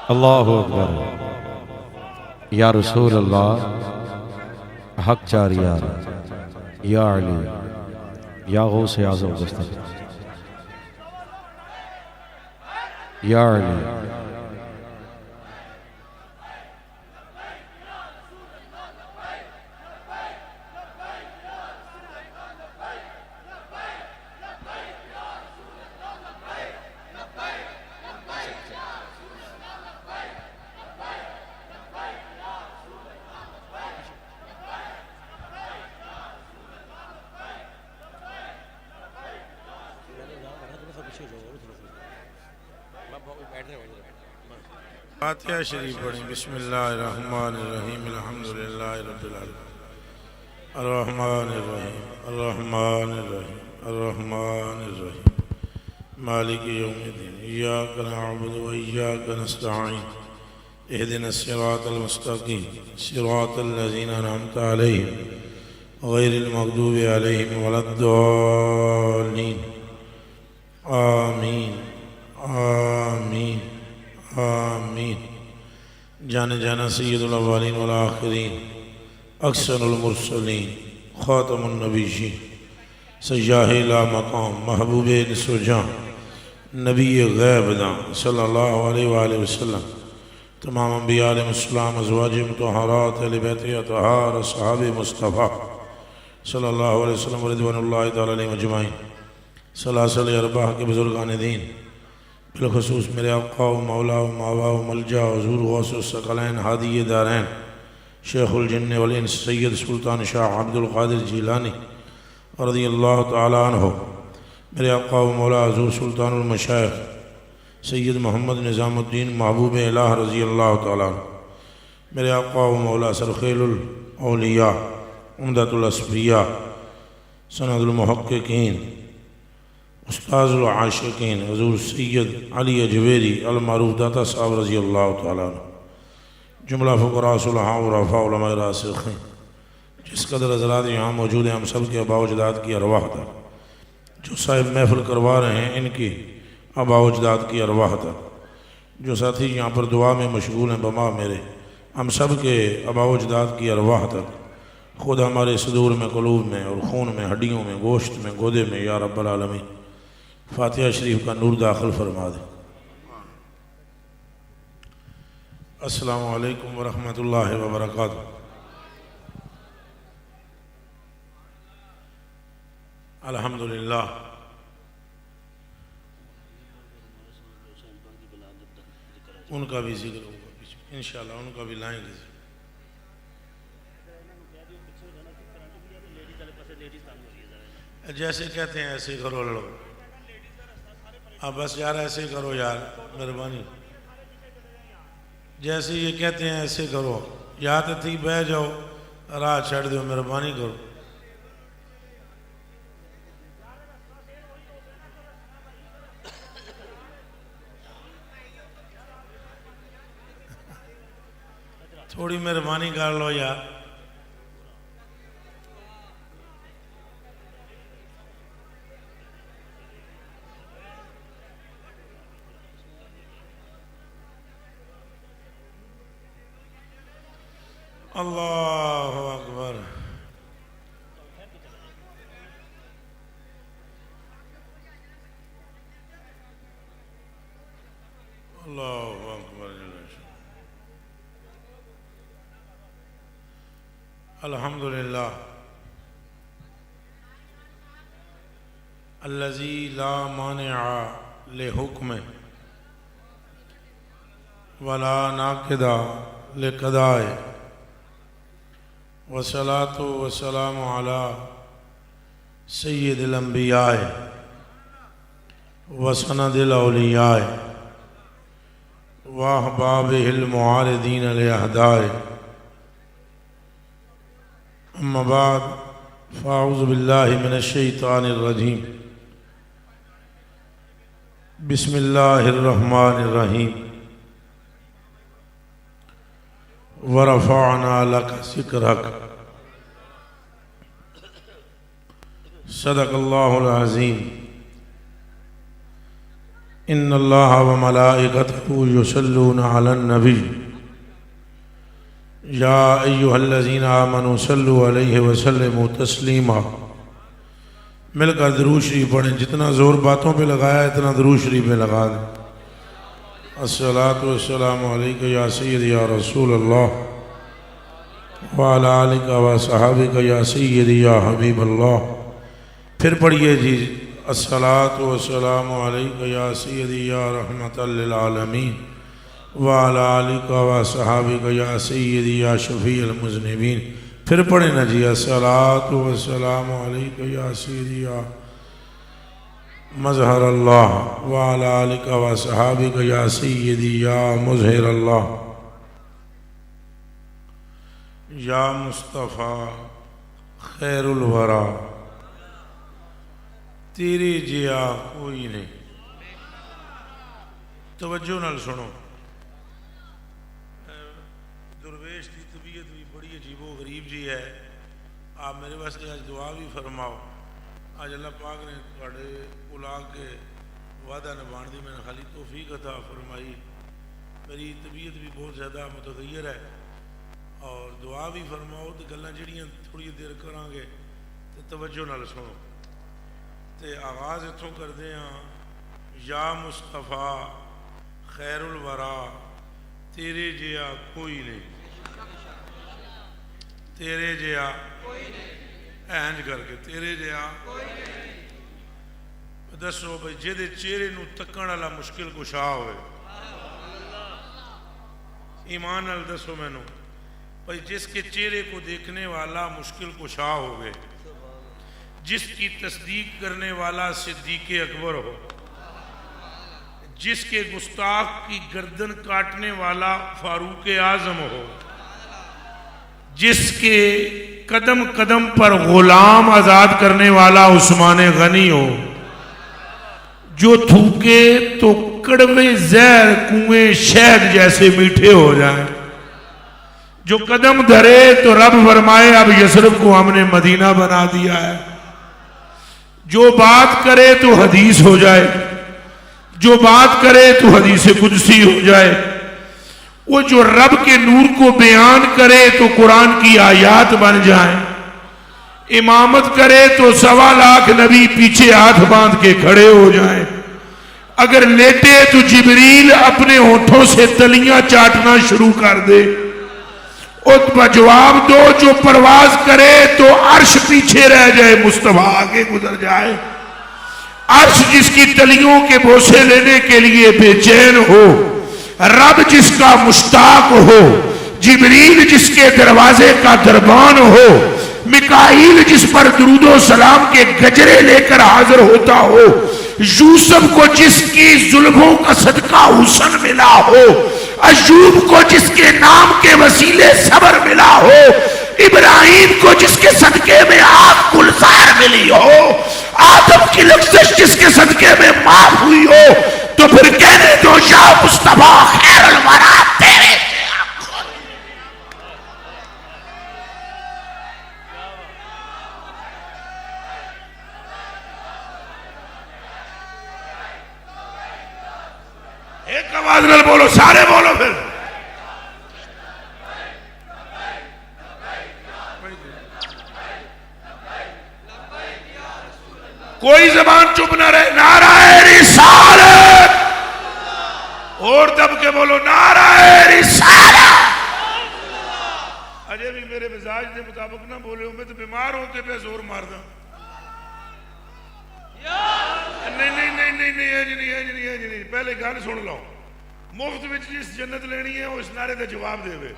اللہ اکبر یا رسول اللہ حق چار یار یا علی یا غوث اعظم دستگیر یا علی فاتحہ شریف پڑھیں۔ بسم اللہ الرحمن الرحیم الحمدللہ رب العالمین الرحمن الرحیم الرحمن الرحیم الرحمن الرحیم مالک یوم الدین ایاک نعبد و ایاک نستعین اہدنا الصراط المستقیم صراط الذین انعمت علیہم غیر المغضوب علیہم ولا الضالین آمین آمین آمین۔ جانے جانا سید الاولین والآخرین اکثر المرسلین خاتم النبیین سیاہ لا مقام محبوب نسو جان نبی غیب دان صلی اللہ علیہ وآلہ وسلم تمام انبیاء علیہ السلام ازواج مطہرات اہل بیت اطہار اصحاب مصطفیٰ صلی اللہ علیہ وسلم رضوان اللہ تعالی علیہ مجمعین سلاسل ارباح کے بزرگان دین بالخصوص میرے آقا و مولا و ماوا و ملجا حضور غوث الثقلین ہادی دارین شیخ الجن والانس سید سلطان شاہ عبد القادر جیلانی رضی اللہ تعالیٰ عنہ، میرے آقا و مولا حضور سلطان المشائخ سید محمد نظام الدین محبوب الہ رضی اللہ تعالیٰ عنہ، میرے آقا و مولا سرخیل الاولیاء عمدۃ الاسفیاء سند المحققین استاذ العاشقین حضور سید علی اجویری المعروف داتا صاحب رضی اللہ تعالیٰ عنہ، جملہ فقراء صلحاء و رفاء علماء راسخین، جس قدر حضرات یہاں موجود ہیں ہم سب کے آباء و اجداد کی ارواح تک، جو صاحب محفل کروا رہے ہیں ان کی آباء و اجداد کی ارواح تک، جو ساتھی یہاں پر دعا میں مشغول ہیں بما میرے ہم سب کے آباء و اجداد کی ارواح تک، خود ہمارے صدور میں قلوب میں اور خون میں ہڈیوں میں گوشت میں گودے میں یا رب العالمین فاتحہ شریف کا نور داخل فرما دے۔ السلام علیکم ورحمۃ اللہ وبرکاتہ۔ الحمدللہ ان کا بھی ذکر ہوگا انشاءاللہ، ان کا بھی لائیں گے۔ جیسے کہتے ہیں ایسے کرو لڑو، اب بس یار ایسے کرو یار مہربانی، جیسے یہ کہتے ہیں ایسے کرو، یا تو تھی بہ جاؤ راہ چھڑ دیو مہربانی کرو۔ تھوڑی مہربانی کر لو یار۔ اللہ اکبر۔ اللہ اکبر۔ الحمدللہ الذی لا مانع لحکمہ ولا ناقض لقضائہ، والصلاة والسلام علی سید الانبیاء وسند الاولیاء واحبابہ المعارضین لأعدائہ، اما بعد فاعوذ باللہ من الشیطان الرجیم، بسم اللہ الرحمن الرحیم، ورفعنا لک ذکرک، صدق اللہ العظیم۔ ان اللہ و ملائکتہ یصلون علی النبی یا ایہا الذین آمنوا صلوا علیہ وسلموا تسلیما. مل کر درود شریف پڑھیں. جتنا زور باتوں پہ لگایا اتنا درود شریف میں لگا دیں. الصلاۃ والسلام علیک یا سیدی یا رسول اللہ وعلی آلک و صحابک یا سیدی یا حبیب اللہ. پھر پڑھیے جی الصلاۃ والسلام علیک یا سیدی یا رحمت للعالمین وعلی آلک و صحابک یا سیدی یا شفیع المذنبین. پھر پڑھیں نا جی الصلاۃ والسلام علیک یا سیدی یا مظہر اللہ وعلی آلک و صحابک یا سیدی یا مظہر اللہ. یا مصطفیٰ خیر الورا تیری جیا کوئی نہیں. توجہ نال سنو. درویش کی طبیعت بھی بڑی عجیب و غریب جی ہے. آپ میرے واسطے آج دعا بھی فرماؤ. آج اللہ پاک نے تھوڑے الا کے وعدہ نبھان دی میں نے خالی توفیق عطا فرمائی. میری طبیعت بھی بہت زیادہ متغیر ہے اور دعا بھی فرماؤ تو گلاں جڑیاں تھوڑی دیر کران گے تو توجہ نال سنو. تے آغاز اتوں کردے ہاں. یا مصطفیٰ خیر الورا تیرے جیا کوئی نہیں. تیرے جیا اینج کر کے تیرے جیا دسو بھائی جے چہرے نو تکن والا مشکل کشا ہوئے. ایمان نال دسو مینو بھائی جس کے چہرے کو دیکھنے والا مشکل کشا ہوئے, جس کی تصدیق کرنے والا صدیق اکبر ہو, جس کے گستاخ کی گردن کاٹنے والا فاروق اعظم ہو, جس کے قدم قدم پر غلام آزاد کرنے والا عثمان غنی ہو, جو تھوکے تو کڑوے زہر کنویں شہد جیسے میٹھے ہو جائیں, جو قدم دھرے تو رب فرمائے اب یثرب کو ہم نے مدینہ بنا دیا ہے, جو بات کرے تو حدیث ہو جائے, جو بات کرے تو حدیث قدسی ہو جائے, وہ جو رب کے نور کو بیان کرے تو قرآن کی آیات بن جائیں, امامت کرے تو 1.25 لاکھ نبی پیچھے ہاتھ باندھ کے کھڑے ہو جائیں, اگر لیٹے تو جبریل اپنے ہونٹوں سے تلیاں چاٹنا شروع کر دے. جواب دو جو پرواز کرے تو عرش پیچھے رہ جائے, مصطفیٰ آگے گزر جائے. عرش جس کی تلیوں کے بوسے لینے کے لیے بے چین ہو, رب جس کا مشتاق ہو, جبریل جس کے دروازے کا دربان ہو, میکائیل جس پر درود و سلام کے گجرے لے کر حاضر ہوتا ہو, یوسف کو جس کی زلفوں کا صدقہ حسن ملا ہو, ایوب کو جس کے نام کے وسیلے صبر ملا ہو, ابراہیم کو جس کے صدقے میں آگ گلزار ملی ہو, آدم کی لغزش جس کے صدقے میں معاف ہوئی ہو, تو پھر کہنے دو یا مصطفیٰ خیر الورا تیرے ایک آواز نال بولو, سارے بولو. پھر کوئی زبان چپ نہ رہے. نعرہ رسالت اور دب کے بولو نعرہ رسالت. اجے بھی میرے مزاج کے مطابق نہ بولے ہوں, میں تو بیمار ہوں کہ پہ زور مار دوں. نہیں پہلے گل سن لو. مفت وچ جس جنت لینی ہے وہ اس نعرے کا جواب دے وے.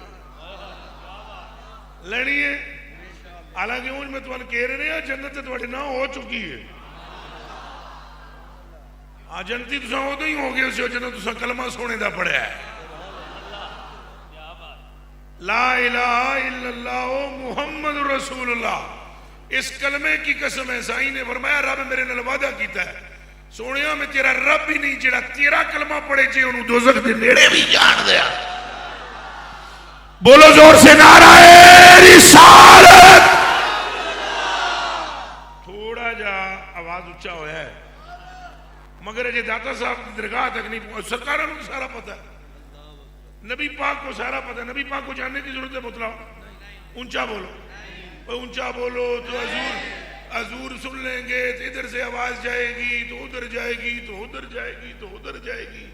لینی ہے حالانکہ اونج میں تمہیں کہہ رہے ہیں جنت تھوڑی نہ ہو چکی ہے. جنتی تساں ادو ہی ہو گئے اس جنت تساں کلمہ سونے دا پڑھیا ہے. لا الہ الا اللہ محمد رسول اللہ. اس کلمے کی قسم ہے. سائیں نے فرمایا رب میرے نال وعدہ کیتا ہے, سونیا میں تیرا رب ہی نہیں جڑا تیرا کلمہ پڑھے جے انہوں دوزخ دے نیڑے بھی جان دیا. بولو زور سے نعرہ رسالت. تھوڑا جا آواز اچھا ہویا ہے. مگر اجے داتا صاحب کی درگاہ تک نہیں پہنچ. سرکاروں کو سارا پتہ ہے, نبی پاک کو سارا پتہ ہے. نبی پاک کو جاننے کی ضرورت ہے؟ بتلاؤ, اونچا بولو, اونچا بولو تو حضور سن لیں گے. تو ادھر سے آواز جائے گی تو ادھر جائے گی, تو ادھر جائے گی تو ادھر جائے گی,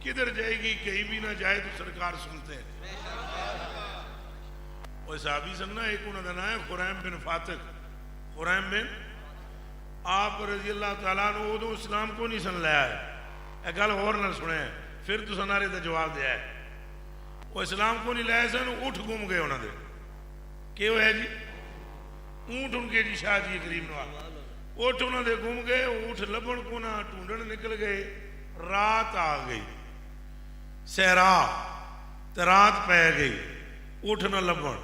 کدھر جائے گی کہیں بھی نہ جائے تو سرکار سنتے ہیں. اور صحابی سننا ایک انہوں نے نام ہے خریم بن فاتق. خریم بن, آپ رضی اللہ تعالیٰ عنہ وہ تو اسلام کو نہیں سن لیا ہے, ایک گل اور نہ سنے ہیں, پھر تو سنارے دا جواب دیا ہے. وہ اسلام کو نہیں لیا سن, اٹھ گم گئے انہوں نے. کہ وہ ہے جی اونٹ ان کے جی شاہ جی کریم نواز, اٹھ انہوں نے گم گئے. اونٹ لبن کو نہ ٹونڈن نکل گئے. رات آ گئی سہرا, تو رات پہ گئی, اٹھ نہ لبن.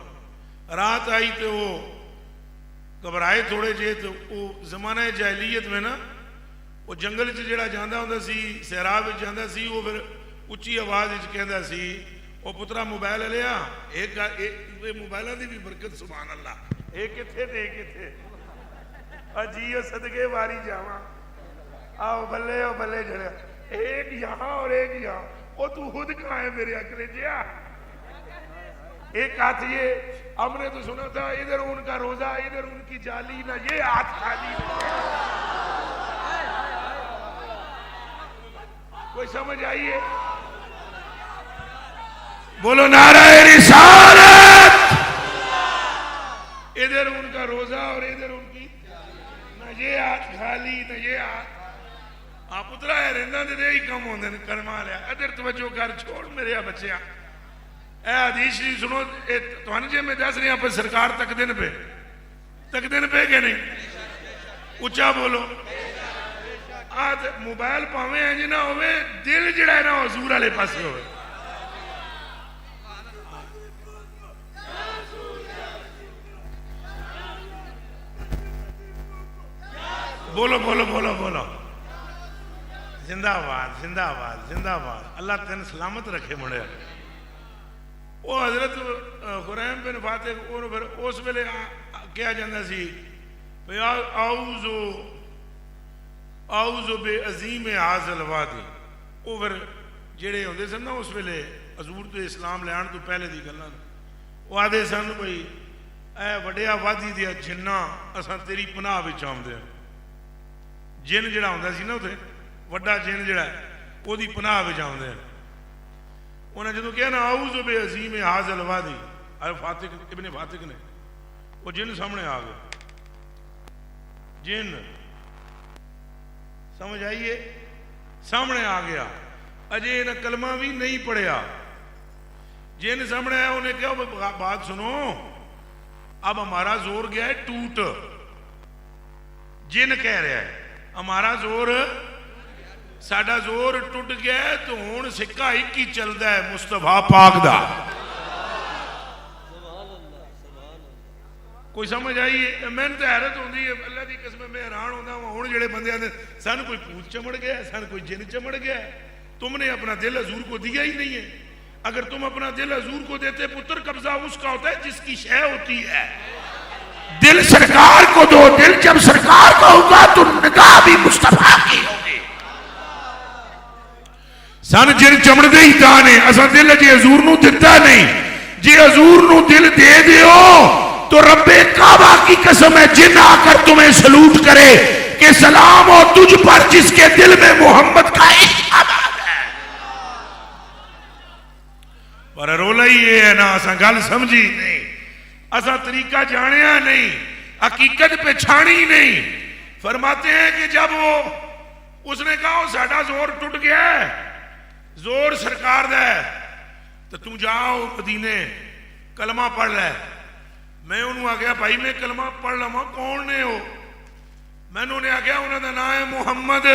رات آئی تو وہ گھبرائے تھوڑے جے. تو وہ زمانہ جاہلیت میں نا وہ جنگل چ جڑا جاندا ہوندا سی, صحرا وچ جاندا سی, وہ پھر اچھی آواز وچ کہندا سی او پترا موبائل لیا. ایک موبائلاں دی بھی برکت سبحان اللہ. ایک کتھے تے ایک کتھے, جی صدقے واری جاواں. آؤ بلے او بلے جڑا, ایک یہاں اور ایک یہاں. او تو خود کہاں ہے میرے اکلے جیا؟ ایک ہاتھ یہ, ہم نے تو سنا تھا ادھر ان کا روزہ ادھر ان کی جالی, نہ یہ ہاتھ خالی. کوئی سمجھ آئیے؟ بولو نعرہ رسالت. ادھر ان کا روزہ اور ادھر ان کی, نہ یہ ہاتھ خالی نہ یہ ہاتھ. آپ اترا ہے رہندہ دے ہی کم ہوندے نے کرما لیا. ادھر توجہ کر, چھوڑ میرے بچیاں. اے حدیث شریف سنو, تمہیں جے میں دس رہی ہوں پر سرکار تک دن پہ کہ نہیں؟ اچھا بولو. آج موبائل پاویں ہیں جی نہ ہوئے, دل جڑا ہے نا حضور والے پاسے ہوئے. بولو بولو بولو بولو. زندہ آباد زندہ آباد زندہ آباد. اللہ تین سلامت رکھے مڑے. وہ حضرت خریم بن فاتح اور پھر اس ویلے کیا جاندہ سی اعوذ بے عظیم حاضل وادی. وہ پھر جڑے ہوندے سن نا اس ویلے حضور تو اسلام لے آن تو پہلے دی گلاں, وہ آدھے سن بھئی اے وڈیا وادی دیا جنہ اساں تیری پناہ وچ آوندے ہیں. جن جڑا ہوندا سی نا اوتھے وڈا جن جڑا ہے وہ دی پناہ وچ آوندے ہیں. انہوں نے جدو کہا نا اعوذ بے عظیم حاضل وادی, ابن فاتق نے, وہ جن سامنے آ گئے. جن سمجھ آئیے, سامنے آ گیا. اجے انہیں کلمہ بھی نہیں پڑھیا. جن سامنے آیا انہیں کہا بات سنو, اب ہمارا زور گیا ہے ٹوٹ. جن کہہ رہا ہے ہمارا زور, ساڈا زور ٹوٹ گیا ہے, تو ہون سکہ ایک ہی چلدا ہے مصطفیٰ پاک دا. کوئی سمجھ آئیے؟ میں نے تو حیرت ہوندی ہے, اللہ دی قسم میں حیران ہوندا ہوں. ہن جڑے بندے آندے سن کوئی پوت چمڑ گیا ہے, سن کوئی جن چمڑ گیا ہے. تم نے اپنا دل حضور کو دیا ہی نہیں ہے. اگر تم اپنا دل حضور کو دیتے, پتر قبضہ اس کا ہوتا ہے جس کی شے ہوتی ہے. دل سرکار کو دو, دل جب سرکار کا ہوگا تو نگاہ بھی مصطفیٰ کی ہوگی. سن جن چمڑ دے ہی تانے, اساں دل جی حضور نو دتا نہیں. جی حضور نو دل دے دیو تو رب کعبہ کی قسم ہے جن آ کر تمہیں سلوٹ کرے کہ سلام ہو تجھ پر جس کے دل میں محمد کا عشق آباد ہے. پر رولا ہی یہ ہے نا, اساں گل سمجھی نہیں, اساں طریقہ جانیا نہیں, حقیقت پہ چھانی نہیں. فرماتے ہیں کہ جب وہ اس نے کہا ساڈا زور ٹوٹ گیا ہے, زور سرکار دا ہے, تو تم جاؤ مدینے کلمہ پڑھ لے. میں انہوں آ گیا بھائی میں کلمہ پڑھ لما, کون نے ہو؟ میں انہوں نے آ گیا انہوں نے نام ہے محمد.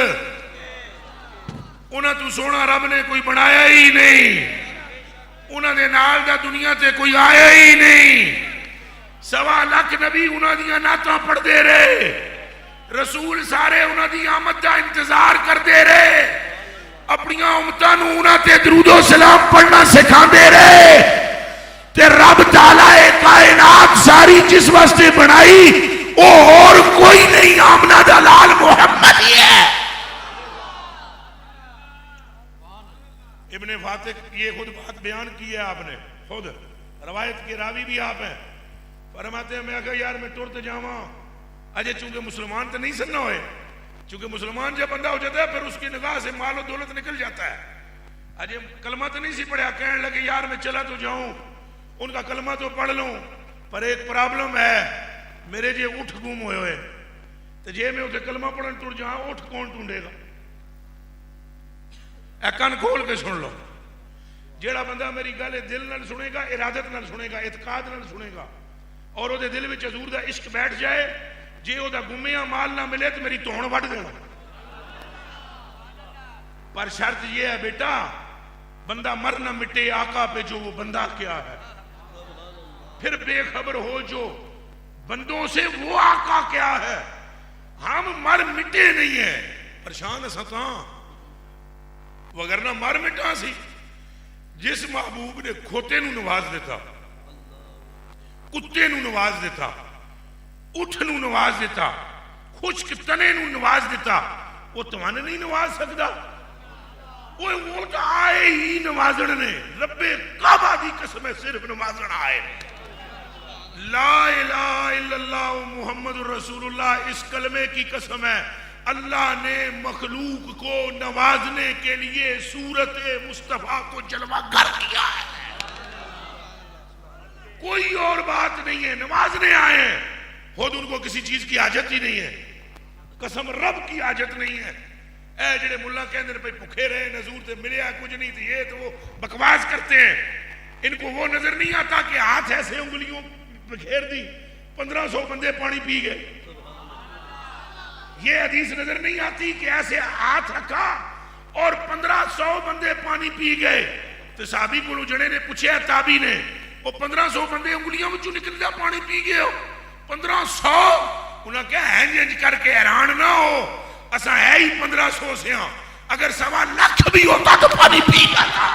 انہوں تو سونا رب نے کوئی بنایا ہی نہیں, انہوں نے نال دا دنیا تے کوئی آیا ہی نہیں. 1.25 لاکھ نبی انہوں دیا نعتاں پڑھ دے رہے, رسول سارے انہوں دی آمد دا انتظار کر دے رہے, اپنی امتاں نو انہوں تے درود و سلام پڑھنا سکھا دے رہے. تے رب تعالی کائنات ساری جس واسطے بنائی وہ اور کوئی نہیں, آمنہ دا لال محمد ہی ہے. ابن فاتح یہ خود بات بیان کی ہے آپ نے، خود روایت کے راوی بھی آپ ہیں، فرماتے ہیں میں کہا یار میں ٹرت جاواں اجے چونکہ مسلمان تو نہیں سننا ہوئے، چونکہ مسلمان جب بندہ ہو جاتا ہے پھر اس کی نگاہ سے مال و دولت نکل جاتا ہے، اجے کلمہ تو نہیں سی پڑھا، کہنے لگے یار میں چلا تو جاؤں ان کا کلمہ تو پڑھ لوں، پر ایک پرابلم ہے میرے جے اٹھ گم ہوئے ہوئے، تو جے میں اسے کلمہ پڑھن ٹر جاؤں اٹھ کون ٹونڈے گا؟ اے کان کھول کے سن لو، جیڑا بندہ میری گل دل نال سنے گا، ارادت نال سنے گا، اعتقاد نال سنے گا، اور وہ دل میں حضور دا عشق بیٹھ جائے، جے وہ گمیا مال نہ ملے تو میری توڑ وڈ دینا، پر شرط یہ ہے بیٹا بندہ مر نہ مٹے آقا پہ جو وہ بندہ کیا ہے، پھر بے خبر ہو جو بندوں سے وہ آقا کیا ہے، ہم مر مٹے نہیں ہیں، پریشان ستاں وگرنہ مر مٹا سی، جس محبوب نے کھوتے نو نواز دیتا، کتے نو نواز دیتا، اٹھ نو نواز دیتا، خشک تنے نو نواز دیتا، وہ تمہانے نہیں نواز سکتا، وہ تو آئے ہی نوازن نے، رب کعبہ دی قسم ہے صرف نوازن آئے، لا الہ الا اللہ محمد رسول اللہ اس کلمے کی قسم ہے، اللہ نے مخلوق کو نوازنے کے لیے صورت مصطفیٰ کو جلوہ گر کیا ہے، کوئی اور بات نہیں ہے، نوازنے آئے ہیں، خود ان کو کسی چیز کی حاجت ہی نہیں ہے، قسم رب کی حاجت نہیں ہے، اے جڑے ملا کہندے پہ بھوکے رہے نزور تے ملیا کچھ نہیں تھی، یہ تو وہ بکواس کرتے ہیں، ان کو وہ نظر نہیں آتا کہ ہاتھ ایسے انگلیوں بکھیر دی 1500 بندے پانی پی گئے، یہ حدیث نظر نہیں آتی کہ ایسے ہاتھ رکھا اور 1500 بندے پانی پی گئے، تو صحابی کو جڑے نے پوچھا تابی نے وہ 1500 بندے انگلیوں وچوں نکل جا پانی پی گئے ہو 1500، انہاں کہا ہینج کر کے حیران نہ ہو، اساں ہے ہی 1500 سے ہاں، اگر 1.25 لاکھ بھی ہوتا تو پانی پی جاتا۔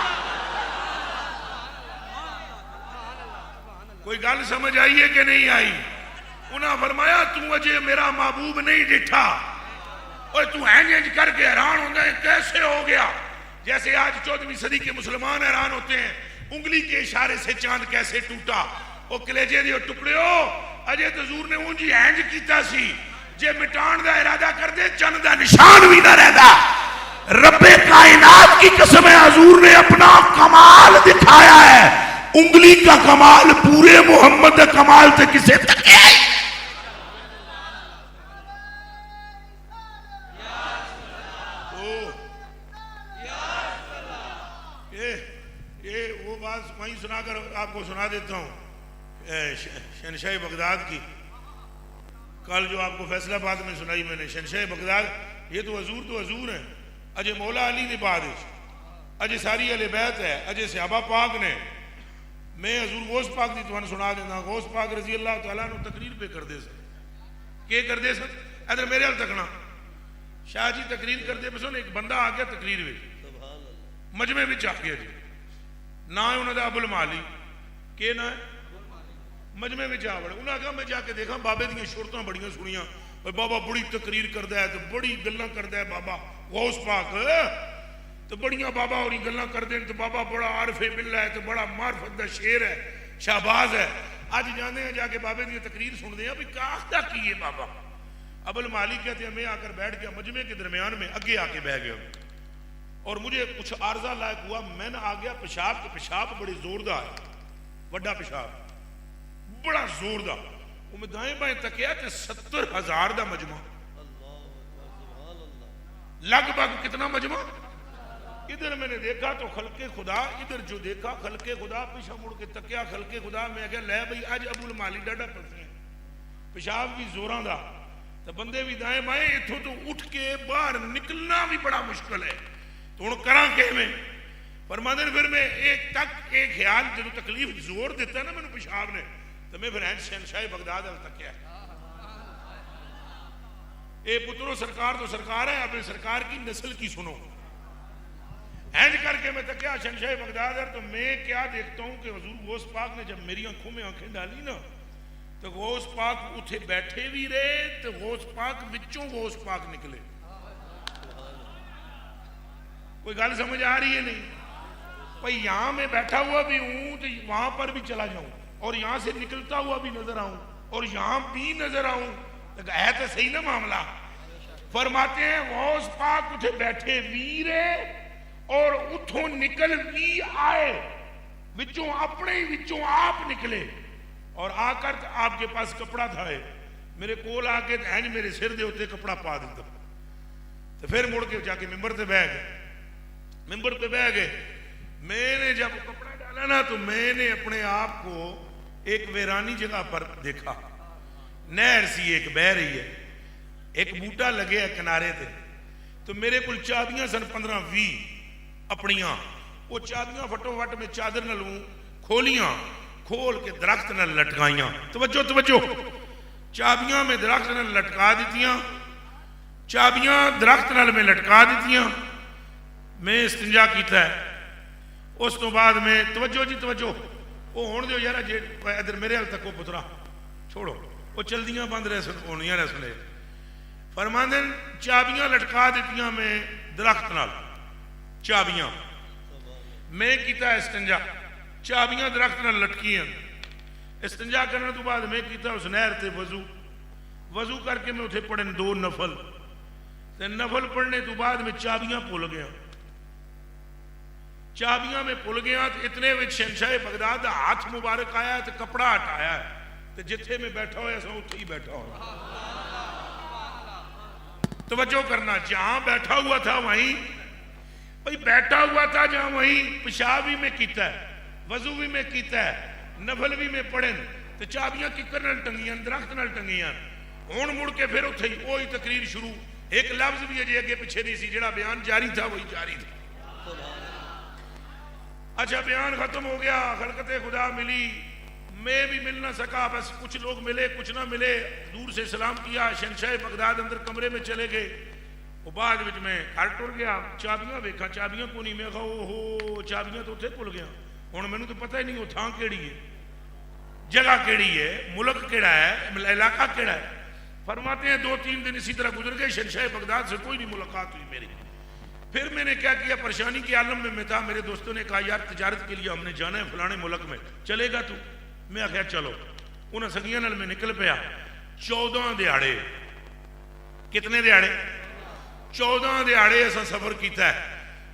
کوئی گل سمجھ آئی ہے کہ نہیں آئی؟ انہاں فرمایا تو اجے میرا محبوب نہیں ڈٹھا، اور تو ہینج کر کے حیران ہوتا ہے کیسے ہو گیا، جیسے آج 14ویں صدی کے مسلمان حیران ہوتے ہیں انگلی کے اشارے سے چاند کیسے ٹوٹا، وہ کلیجے دیو ٹکڑے ہو اجے تو حضور نے اونجی ہینج کیتا سی، جے مٹان دا ارادہ کر دے چند دا نشان بھی نہ رہتا، رب کائنات کی قسم ہے حضور نے اپنا کمال دکھایا ہے، انگلی کا کمال پورے محمد کا کمال تے کسے تک ہے، یہ وہ بات وہیں سنا کر آپ کو سنا دیتا ہوں، شہنشاہ بغداد کی، کل جو آپ کو فیصل آباد میں سنائی میں نے، شہنشاہ بغداد یہ تو حضور ہیں، اجے مولا علی دی بادش، اجے ساری اہل بیت ہے، اجے صحابہ پاک نے، میں حضور غوث پاک دی تو سنا دینا، غوث پاک رضی اللہ تعالیٰ نے تقریر پہ کر دے سن، کیا کر دے سن؟ ادھر میرے حال تکنا، شاہ جی تقریر کر دے پسن، ایک بندہ آ گیا تقریر میں مجمع میں آ گیا جی، نہ ہے انہوں نے ابو المعالی، کہ نہ ہے مجمع میں جا بڑا، انہوں نے کہا میں جا کے دیکھا بابے دیاں شورتاں بڑیاں سنیاں، بابا بڑی تقریر کردہ ہے تو بڑی گلاں کردہ ہے بابا غوث پاک، تو بڑیاں بابا اور گلاں کردیں تو بابا بڑا عارف باللہ ہے تو بڑا معرفت دا شیر ہے، شہباز ہے، آج جانے ہیں جا کے بابے دیاں تقریر سن دیں، ابھی کیا کیے بابا؟ ابو المعالی کہتے ہیں میں آ کر بیٹھ گیا مجمع کے درمیان میں، اگے آ کے بہ گیا، اور مجھے کچھ عارضہ لائق ہوا، میں نہ آ گیا پیشاب کے، پیشاب بڑی زوردار ہے، بڑا پیشاب بڑا زوردار، وہ میں دائیں بائیں تکیا کہ 70,000 دا مجمع، لگ بھگ کتنا مجمع؟ ادھر میں نے دیکھا تو خلق خدا، ادھر جو دیکھا خلق خدا، پیچھے مڑ کے تکیا خلق خدا، میں کہا لے بھئی آج ابو المعالی ڈاڈا پڑھتے ہیں، پیشاب بھی زوراں دا، تو بندے بھی دائیں بائیں، اتھوں تو اٹھ کے باہر نکلنا بھی بڑا مشکل ہے، تو ان کراں کہ میں فرماتے ہیں پھر میں ایک خیال جب تکلیف زور دیتا ہے نا میں نے پیشاب نے، تو میں پھر شہنشاہ بغداد تک کیا ہے، اے پترو سرکار تو سرکار ہے، اپنے سرکار کی نسل کی سنو، ہینج کر کے میں تکیا شہنشاہ بغداد ہے، تو میں کیا دیکھتا ہوں کہ حضور غوث پاک نے جب میری آنکھوں میں آنکھیں ڈالی نا، تو غوث پاک اتھے بیٹھے بھی رہے، تو غوث پاک وچوں غوث پاک نکلے، کوئی گل سمجھ آ رہی ہے نہیں؟ بھائی یہاں میں بیٹھا ہوا بھی ہوں تو وہاں پر بھی چلا جاؤں اور یہاں سے نکلتا ہوا بھی نظر آؤں اور یہاں بھی نظر آؤں، ہے تو صحیح نا معاملہ؟ فرماتے ہیں غوث پاک اٹھے بیٹھے ویرے اور اتھوں نکل بھی آئے، وچوں اپنے ہی وچوں آپ نکلے اور آ کر آپ کے پاس کپڑا تھا، میرے کول آ کے اینج میرے سر دے ہوتے کپڑا پا دیتا، تو پھر مڑ کے جا کے ممبر پہ بیٹھ گئے۔ میں نے جب کپڑا ڈالا نا تو میں نے اپنے آپ کو ایک ویرانی جگہ پر دیکھا، نہر سی ایک بہ رہی ہے، ایک بوٹا لگے ہے کنارے تے، تو میرے کل چابیاں سن 15-20 اپنیاں، وہ چابیاں فٹو فٹ میں چادر نہ لوں کھولیاں، کھول کے درخت نہ لٹکائیاں، توجہ چابیاں میں درخت نہ لٹکا دیتیاں، چابیاں درخت نال میں لٹکا دیتیاں، میں استنجا کیتا ہے۔ اس تو بعد میں توجہ وہ ہون دیو یارا جے ادھر میرے حال تک وہ پترا چھوڑو، وہ چلدیاں بند رہ سن ہونیاں رہ سنے، فرماندے چابیاں لٹکا دیتیاں میں درخت نال، چابیاں میں کیتا استنجا، چابیاں درخت نال لٹکی ہیں، استنجا کرنے تو بعد میں کیتا اس نہر تے وضو کر کے میں اتھے پڑھیں 2 نفل، نفل پڑھنے تو بعد میں چابیاں پھول گیا، چابیاں میں پھول گیا تو اتنے وچ شہنشاہ بغداد دا ہاتھ مبارک آیا تو کپڑا ہٹایا ہے، تو جتھے میں بیٹھا ہوا ایسا اتھے ہی بیٹھا ہوا، توجہ کرنا، جہاں بیٹھا ہوا تھا وہیں بھئی بیٹھا ہوا تھا جہاں وہیں پیشاب بھی میں کیتا ہے، وضو بھی میں کیتا ہے، نفل بھی میں پڑھیں، تو چابیاں ککر نال ٹنگیاں درخت نال ٹنگیاں، ہون مڑ کے پھر اتھے ہی وہی تقریر شروع، ایک لفظ بھی اجے اگے پیچھے نہیں سی، جڑا بیان جاری تھا وہی جاری تھا۔ اچھا بیان ختم ہو گیا، خلقت خدا ملی، میں بھی مل نہ سکا، بس کچھ لوگ ملے کچھ نہ ملے، دور سے سلام کیا، شہنشاہ بغداد اندر کمرے میں چلے گئے، وہ بعد وچ میں گھر ٹر گیا، چابیاں ویکھا چابیاں کو نہیں، میں کہا اوہو چابیاں تو اتھے بھول گیا، ہن مینوں تو پتہ ہی نہیں وہ تھاں کیڑی ہے، جگہ کیڑی ہے، ملک کیڑا ہے، علاقہ کیڑا ہے۔ فرماتے ہیں 2-3 دن اسی طرح گزر گئے، شہنشاہ بغداد سے کوئی نہیں ملاقات ہوئی میری۔ پھر میں نے کیا کیا، پریشانی کے عالم میں تھا، میرے دوستوں نے کہا یار تجارت کے لیے ہم نے جانا ہے فلانے ملک میں، چلے گا تو؟ میں آخیا چلو، انہاں سنگیاں نال میں نکل پیا، 14 دیہاڑے، کتنے دیہاڑے؟ 14 دیہاڑے ایسا سفر کیتا ہے،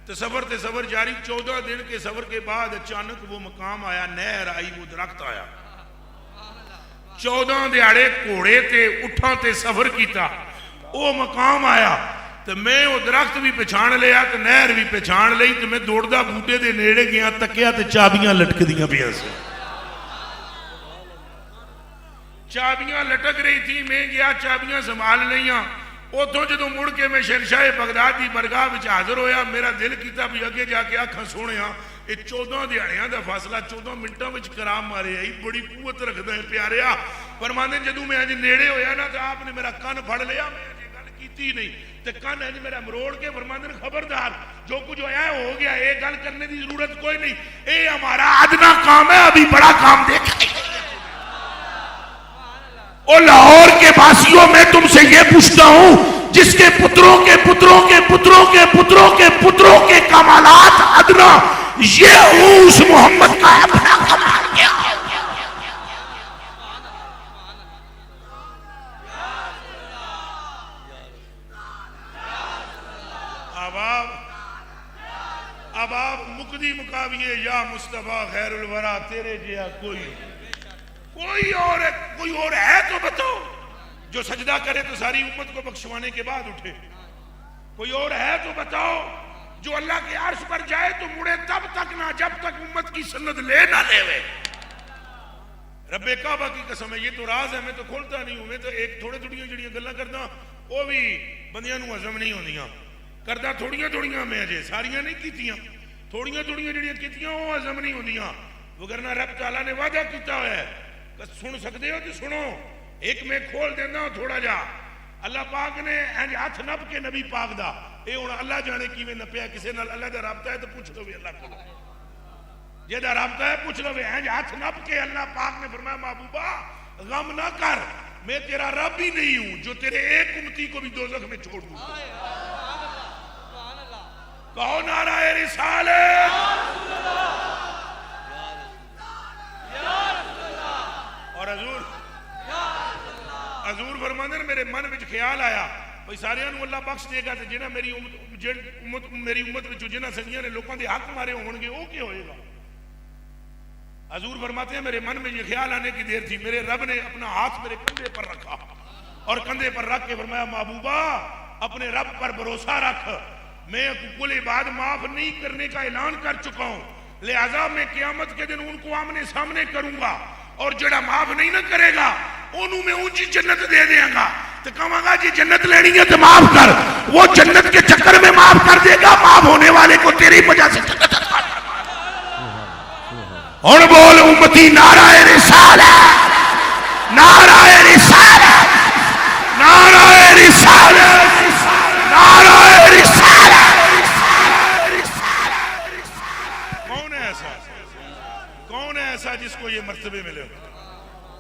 تو سفر تے سفر جاری، 14 دن کے سفر کے بعد اچانک وہ مقام آیا، نہر آئی، وہ درخت آیا، 14 دیہاڑے گھوڑے تے اٹھاں تے سفر کیتا، وہ مقام آیا، تو میں وہ درخت بھی پہچان لیا، تو نہر بھی پہچان لئی، تو میں دوڑدا بوٹے دے نیڑے گیا، تکیا تے چابیاں لٹک دیاں پیاں سے، چابیاں لٹک رہی تھی، میں گیا چابیاں سنبھال لیاں، اتوں جدوں مڑ کے میں شہنشاہ بغداد دی برگاہ وچ حاضر ہویا، میرا دل کیتا بھی اگے جا کے آکھاں سونیاں یہ 14 دیہاڑیاں دا فاصلہ 14 منٹاں وچ کرام مارے آئی، بڑی قوت رکھدا ہے پیاریا۔ فرماندے جدوں میں اج نیڑے ہویا نا تو آپ نے میرا کن پھڑ لیا، میں اج گل کیتی نہیں تے کن اج میرا مروڑ کے فرماندے خبردار جو کچھ ہویا ہے ہو گیا، یہ گل کرنے دی ضرورت کوئی نہیں، اے ہمارا ادنا کام ہے، ابھی بڑا کام دیکھیں گے۔ اور لاہور کے باسیوں میں تم سے یہ پوچھتا ہوں، جس کے پتروں کے پتروں کے پتروں کے پتروں کے پتروں کے کمالات ادنا، یہ ہوں اس محمد کا اپنا کمال کیا ہے؟ اب آپ مقدی مقابیے یا مصطفیٰ خیر الورا تیرے جیا کوئی اور ہے تو بتاؤ، جو سجدہ کرے تو ساری امت کو بخشوانے کے بعد اٹھے، کوئی اور ہے تو بتاؤ، جو اللہ کے عرش پر جائے تو مڑے تب تک نہ جب تک امت کی سند لے نہ لے وے۔ رب کعبہ کی قسم ہے، یہ تو راز ہے، میں تو کھولتا نہیں ہوں، میں تو ایک تھوڑے تھوڑیاں جڑیاں گلاں کردا، وہ بھی بندیاں نوں ہضم نہیں ہوندیاں، کردا تھوڑیاں تھوڑیاں میں اجے ساریاں نہیں کیتیاں، تھوڑیاں تھوڑیاں جڑیاں کیتیاں وہ ہضم نہیں ہوندیاں، وگرنہ رب تعالیٰ نے وعدہ کیتا ہوا ہے، سن سکتے ہو تو سنو، ایک میں کھول دینا ہوں تھوڑا جا۔ اللہ پاک نے انج ہاتھ نپ کے نبی پاک دا، اے ہن اللہ جانے کیویں نپیا، کسے نال اللہ دا رابطہ ہے تو پوچھ لو اللہ کو، جے دا رابطہ ہے پوچھ لو، انج ہاتھ نپ کے اللہ پاک نے فرمایا محبوبہ غم نہ کر، میں تیرا رب ہی نہیں ہوں جو تیرے ایک امتی کو بھی دوزخ میں چھوڑ دوں۔ کہو نعرہ رسالت، خیال آیا بھائی سارے اللہ بخش دے گا تو جنہ میری امت جنہ سنگیاں نے لوگوں کے حق مارے ہون گے وہ کیا ہوئے گا. حضور فرماتے ہیں میرے من میں یہ خیال آنے کی دیر تھی, میرے رب نے اپنا ہاتھ میرے کندھے پر رکھا اور کندھے پر رکھ کے فرمایا محبوبہ اپنے رب پر بھروسہ رکھ, میں کل عباد معاف نہیں کرنے کا اعلان کر چکا ہوں, لہذا میں قیامت کے دن ان کو آمنے سامنے کروں گا اور جڑا معاف نہیں نہ کرے گا انہوں میں اونچی جنت دے دیا گا. تو کہوں گا جی جنت لینی ہے تو معاف کر, وہ جنت کے چکر میں معاف کر دے گا, معاف ہونے والے کو تیری وجہ سے جنت عطا کر. اور بول امتی نعرہ رسالت, نعرہ رسالت, نعرہ رسالت, نعرہ رسالت. کون ہے ایسا, کون ہے ایسا جس کو یہ مرتبے ملے ہو,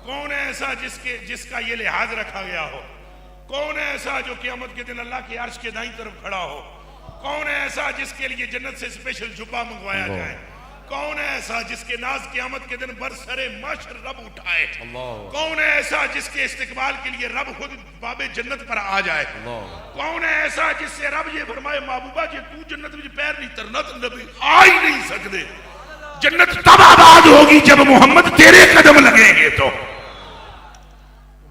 کون ہے ایسا جس کا یہ لحاظ رکھا گیا ہو, کون ہے ایسا جو قیامت کے دن اللہ کے عرش کے دائیں طرف کھڑا ہو, کون ہے ایسا جس کے لیے جنت سے اسپیشل جھپا منگوایا جائے, کون ہے ایسا جس کے ناز قیامت کے دن برسر محشر رب اٹھائے, کون ہے ایسا جس کے استقبال کے لیے رب خود باب جنت پر آ جائے, کون ہے ایسا جس سے رب یہ فرمائے محبوبہ جی تو جنت میں پیر نہیں ترنا تو نبی آ ہی نہیں سکتے, جنت تب آباد ہوگی جب محمد تیرے قدم لگیں گے. تو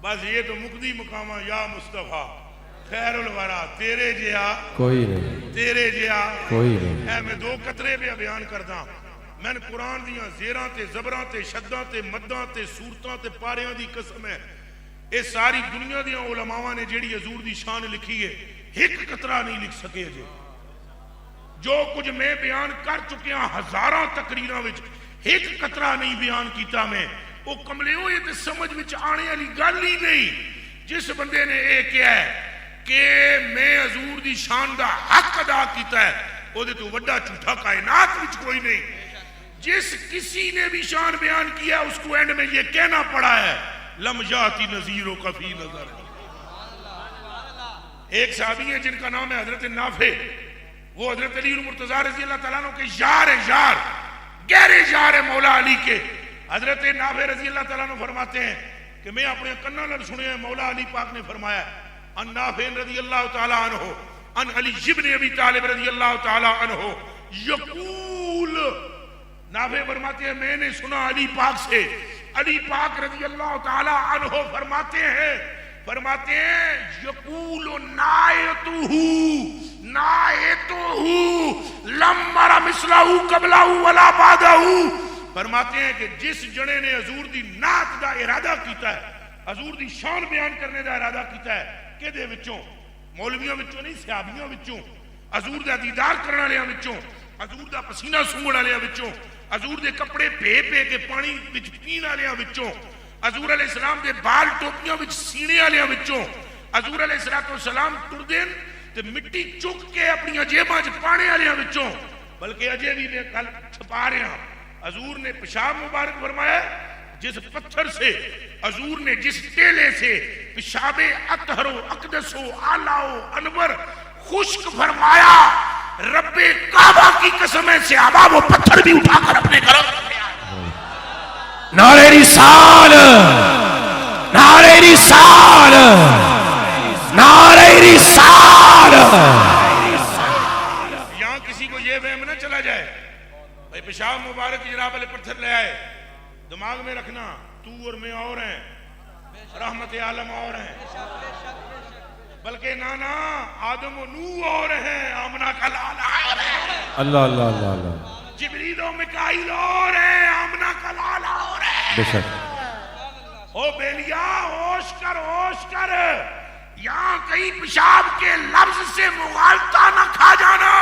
بس یہ تو مقدی مقامہ یا مصطفیٰ خیر الورا تیرے جیا کوئی نہیں, تیرے جیا کوئی نہیں. اے میں دو قطرے پہ بیان کردہ, میں نے قرآن دیاں زیراں تے زبراں تے شداں تے مداں تے سورتاں تے پاریاں دی قسم ہے, اے ساری دنیا دیاں علماء نے جیڑی حضور دی شان لکھی ہے ایک قطرہ نہیں لکھ سکے جے. جو کچھ میں بیان کر چکیاں ہزاراں تقریراں وچ ایک قطرہ نہیں بیان کیتا میں, وہ کملے ہوئے تے سمجھ وچ آنے والی گل ہی نہیں. جس بندے نے اے کیا ہے کہ میں حضور دی شان دا حق ادا کیتا ہے وہ دے تو وڈا جھوٹا کائنات وچ کوئی نہیں. جس کسی نے بھی شان بیان کیا اس کو اینڈ میں یہ کہنا پڑا ہے لم یاتی نذیروں کا فی نظر. ایک صحابی ہیں جن کا نام ہے حضرت نافع, وہ حضرت علی مرتضیٰ رضی اللہ تعالیٰ عنہ کے یار گہرے یار ہے مولا علی کے. حضرت نافع رضی اللہ تعالیٰ عنہ فرماتے ہیں کہ میں اپنے کنوں نال سنے ہیں مولا علی پاک نے فرمایا ان نافع رضی اللہ تعالیٰ عنہ ان علی ابن ابی طالب رضی اللہ تعالیٰ عنہ یقول, نافع فرماتے ہیں میں نے سنا علی پاک سے, علی پاک رضی اللہ تعالیٰ عنہ فرماتے ہیں یقول نائتہو لم مر مثلہ قبلہ ولا بعدہ, فرماتے ہیں کہ جس جنے نے حضور دی نعت دا ارادہ کیتا ہے, حضور دی شان بیان کرنے دا ارادہ کیتا ہے, کہ دے وچوں مولویوں وچوں نہیں صحابیوں وچوں, حضور دا دیدار کرنے والےاں وچوں, حضور دا پسینہ سونگن والےاں وچوں, حضور دے کپڑے پے کے پانی وچ پین والےاں وچوں, حضور علیہ السلام دے بال ٹوپیاں وچ سینے والےاں وچوں, حضور علیہ السلام ٹردے تے مٹی چک کے اپنی جیباں وچ پانے والےاں وچوں, بلکہ اجے بھی میں کل چھپا رہا, حضور نے پیشاب مبارک فرمایا جس پتھر سے, حضور نے جس ٹیلے سے پیشاب اطہر و اقدس و اعلیٰ و انور خشک فرمایا, رب کعبہ کی قسم ہے صحابہ وہ پتھر بھی اٹھا کر اپنے گھروں میں آئے. نعرہ رسال, نعرہ رسال, نعرہ رسال. یہاں کسی کو یہ وہم نہ چلا جائے بھائی پیشاب مبارک جناب علیہ پتھر لے آئے, دماغ میں رکھنا تو اور میں اور ہیں, رحمت عالم اور ہیں, بلکہ نانا آدم و نوح اور ہیں, آمنہ کا لالا اور ہیں, اللہ اللہ اللہ اللہ, جبریل و مکائیل اور ہیں, آمنہ کا لالا اور ہیں. بے شک. او بیلیا ہوش کر, یہاں کہیں پیشاب کے لفظ سے مغالطہ نہ کھا جانا.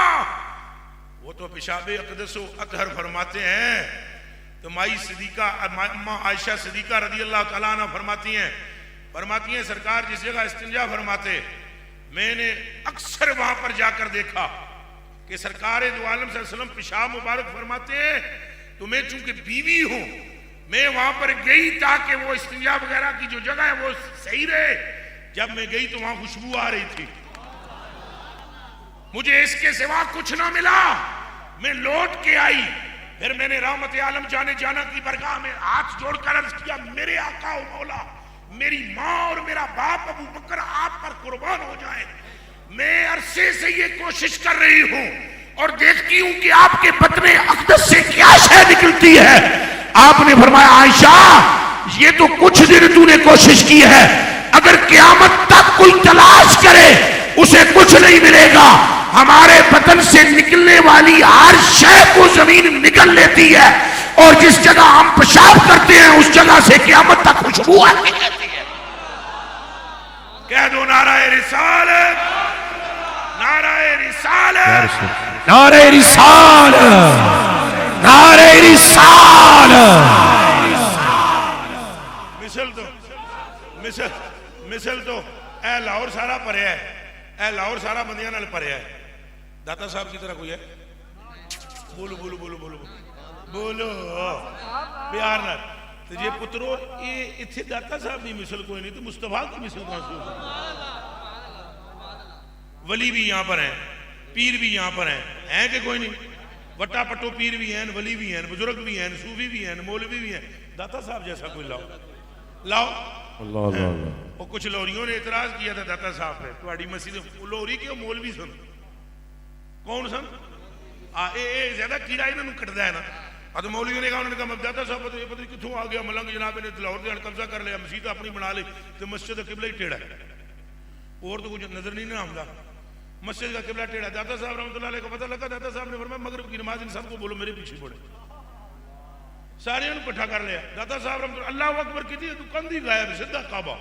وہ تو پیشاب اقدس و اطہر فرماتے ہیں, تو مائی صدیقہ اماں عائشہ صدیقہ رضی اللہ تعالیٰ عنہ فرماتی ہیں سرکار جس جگہ استنجا فرماتے میں نے اکثر وہاں پر جا کر دیکھا کہ سرکار دو عالم صلی اللہ علیہ وسلم پیشاب مبارک فرماتے ہیں, تو میں چونکہ بیوی ہوں میں وہاں پر گئی تاکہ وہ استنجا وغیرہ کی جو جگہ ہے وہ صحیح رہے. جب میں گئی تو وہاں خوشبو آ رہی تھی, مجھے اس کے سوا کچھ نہ ملا, میں لوٹ کے آئی, پھر میں نے رحمت عالم جانا کی برگاہ میں ہاتھ جوڑ کر عرض کیا میرے آقا و مولا میری ماں اور میرا باپ ابو بکر آپ پر قربان ہو جائیں. میں عرصے سے یہ کوشش کر رہی ہوں اور دیکھتی ہوں کہ آپ کے بطن اقدس سے کیا شے نکلتی ہے. آپ نے فرمایا عائشہ یہ تو کچھ دن تو نے کوشش کی ہے, اگر قیامت تک کوئی تلاش کرے اسے کچھ نہیں ملے گا. ہمارے بطن سے نکلنے والی ہر شے کو زمین نگل لیتی ہے, اور جس جگہ ہم پیشاب کرتے ہیں اس جگہ سے قیامت تک خوشبو آتی رہتی ہے. کہہ دو نعرہ رسالت, نعرہ رسالت, نعرہ رسالت, نعرہ رسالت. مثل تو اے لاہور سارا پڑھیا ہے, اے لاہور سارا بندیاں نال پڑھیا ہے. داتا صاحب کی طرح کوئی ہے؟ بولو بولو بولو بولو بولو پیار نال. تو جے پترو یہ اتھے داتا صاحب دی مثل کوئی نہیں تو مصطفیٰ کی مثل کہاں سے ہو؟ ولی بھی یہاں پر ہیں, پیر بھی یہاں پر ہیں کہ کوئی نہیں؟ وٹا پٹو پیر بھی ہیں, ولی بھی ہیں, بزرگ بھی ہیں, صوفی بھی ہیں, مولوی بھی ہیں. داتا صاحب جیسا کوئی لاؤ لاؤ. اللہ اللہ اللہ. اور کچھ لوریوں نے اعتراض کیا تھا داتا صاحب پہ, تھوڑی مسجد لوری کے مولوی سن کون سن؟ اے زیادہ کیڑا انہوں نے کٹدا ہے نا. تو مولویوں نے کہا, انہوں نے کہا داتا صاحب پتہ نہیں کتھوں آ گیا ملنگ جناب نے لاہور دے قبضہ کر لیا, مسجد اپنی بنا لی تو مسجد قبلہ ہی ٹیڑھا ہے, اور تو کچھ نظر نہیں آتا. مسجد کا قبلہ ٹیڑھا. داتا صاحب رحمۃ اللہ علیہ کو پتہ لگا, داتا صاحب نے فرمایا مغرب کی نماز ان سب کو بولو میرے پیچھے پڑے. سارے انہوں کٹھا کر لیا. داتا صاحب رحمۃ اللہ اکبر کی تھی تو کندھی غائب, سیدھا کعبہ.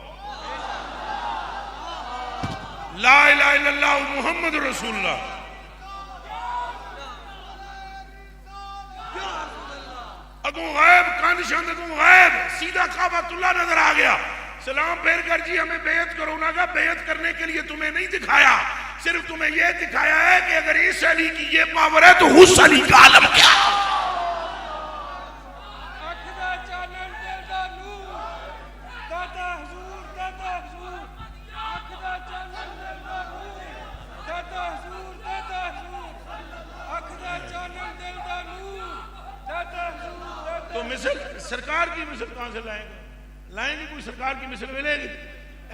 لا الہ الا اللہ محمد رسول اللہ. اگوں غائب, کاند شاند اگوں غائب, سیدھا کعبۃ اللہ نظر آ گیا. سلام پھیر کر جی ہمیں بیعت کرو. نہ کہا بیعت کرنے کے لیے تمہیں نہیں دکھایا, صرف تمہیں یہ دکھایا ہے کہ اگر اس علی کی یہ پاور ہے تو اس علی کا عالم کیا ہے. تو مثل سرکار کی مثل کہاں سے لائیں گے؟ لائیں گے کوئی سرکار کی مثل ملے گی؟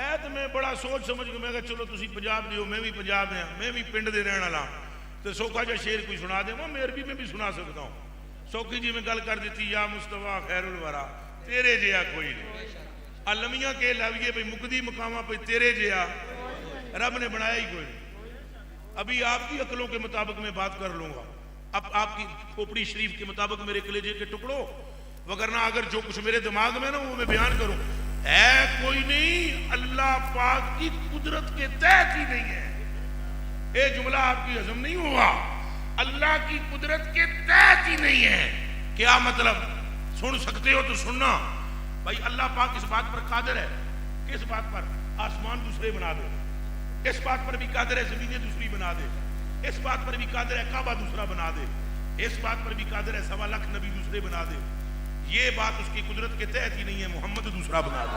اے تو میں بڑا سوچ سمجھ کے میں کہا چلو تسی پنجاب دیو, میں بھی پنجاب میں ہوں, میں بھی پنڈ دے رہنا لا, تو سوکھا جا شیر کوئی سنا دے, وہ میرے بھی میں بھی سنا سکتا ہوں. سوکھی جی میں گل کر دیتی, یا مصطفیٰ خیر الورا تیرے جیا کوئی نہیں. علمیہ کے لاویے بھئی مقدی مقامہ پہ تیرے جیا رب نے بنایا ہی کوئی نہیں. ابھی آپ کی عقلوں کے مطابق میں بات کر لوں گا, اب آپ کی کھوپڑی شریف کے مطابق میرے کلیجے کے ٹکڑوں, وگرنہ اگر جو کچھ میرے دماغ میں نا وہ میں بیان کروں. ہے کوئی نہیں, اللہ پاک کی قدرت کے تحت ہی نہیں ہے. اے جملہ آپ کی ہضم نہیں ہوا, اللہ کی قدرت کے تحت ہی نہیں ہے. کیا مطلب؟ سن سکتے ہو تو سننا بھائی. اللہ پاک اس بات پر قادر ہے, کس بات پر؟ آسمان دوسرے بنا دے. اس بات پر بھی قادر ہے زمینیں دوسری بنا دے. اس بات پر بھی قادر ہے کعبہ دوسرا بنا دے. اس بات پر بھی قادر ہے 1.25 لاکھ نبی دوسرے بنا دے. یہ بات اس کی قدرت کے تحت ہی نہیں ہے, محمد دوسرا بنا دے.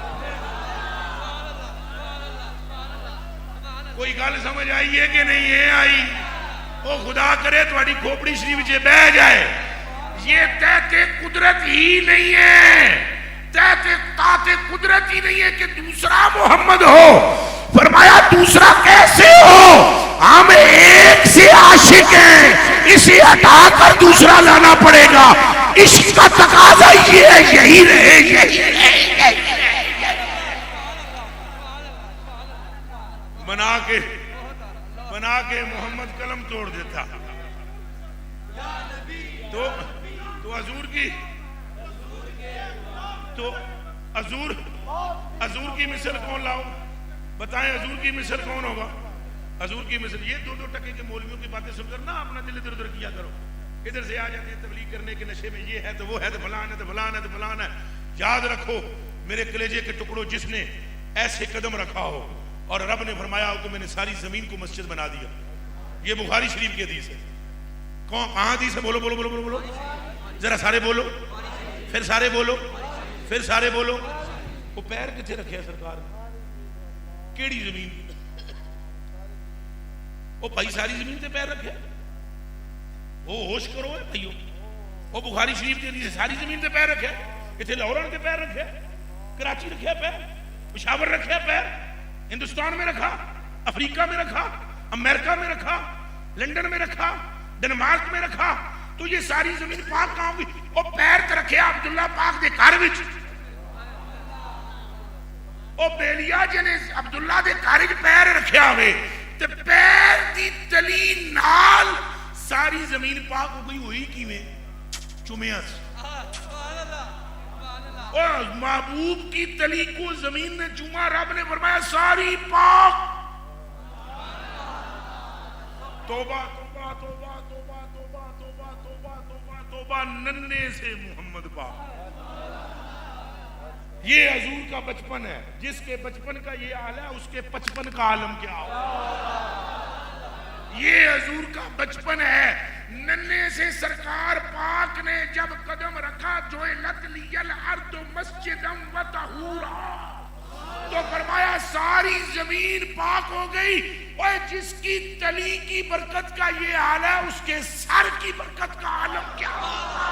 کوئی گل سمجھ آئی ہے کہ نہیں ہے آئی؟ او خدا کرے تمہاری کھوپڑی شریف جے بہ جائے. یہ تحت قدرت ہی نہیں ہے, تحت قدرت ہی نہیں ہے کہ دوسرا محمد ہو. فرمایا دوسرا کیسے ہو؟ ہم ایک سے عاشق ہیں, اسے ہٹا کر دوسرا لانا پڑے گا. عشق کا تقاضا یہ ہے, یہی رہے, یہی رہے. بنا کے محمد قلم توڑ دیتا. تو حضور کی تو حضور کی مثل کون لاؤ؟ بتائیں حضور کی مثل کون ہوگا؟ حضور کی مثل یہ 2-2 ٹکے کے مولویوں کی باتیں سن کر نہ اپنا دل ادھر ادھر کیا کرو. ادھر سے آ جاتے ہیں تبلیغ کرنے کے نشے میں, یہ ہے تو وہ ہے تو فلان ہے تو فلان ہے تو فلان ہے. یاد رکھو میرے کلیجے کے ٹکڑوں, جس نے ایسے قدم رکھا ہو اور رب نے فرمایا ہو کہ میں نے ساری زمین کو مسجد بنا دیا. یہ بخاری شریف کی حدیث ہے. کہاں حدیث ہے؟ بولو بولو بولو بولو بولو ذرا سارے بولو, پھر سارے بولو, پھر سارے بولو. وہ پیر کتنے رکھے سرکار نے؟ کیڑی زمین؟ وہ بھائی ساری زمین تے پیر رکھے. وہ ہوش کرو بھائیو, وہ بخاری شریف کے حدیث ساری زمین تے پیر رکھے. اتنے لاہور تے پیر رکھے, کراچی رکھے پیر, پشاور رکھے پیر، ہندوستان میں رکھا، افریقہ میں رکھا، امریکہ میں رکھا، لنڈن میں رکھا، ڈنمارک میں رکھا، تو یہ ساری زمین پاک کہاں ہوئی؟ وہ پیر تے رکھے عبداللہ پاک دے گھر وچ، او بیلیا جنے عبداللہ دے گھر وچ پیر رکھیا ہوئے تے پیر دی تلی نال ساری زمین پاک ہو گئی، ہوئی کیویں؟ چومیا سے۔ اور محبوب کی تلی کو زمین نے چوما، رب نے فرمایا ساری پاک۔ توبہ توبہ توبہ توبہ توبہ توبہ توبہ توبہ توبہ، ننھے سے محمد پاک۔ یہ حضور کا بچپن ہے، جس کے بچپن کا یہ حال ہے اس کے 55 کا عالم کیا ہو؟ یہ حضور کا بچپن ہے۔ ننھے سے سرکار پاک نے جب قدم رکھا جعلت لی الارض مسجدا و طہورا، تو فرمایا ساری زمین پاک ہو گئی۔ اور جس کی تلی کی برکت کا یہ حال ہے اس کے سر کی برکت کا عالم کیا ہوگا؟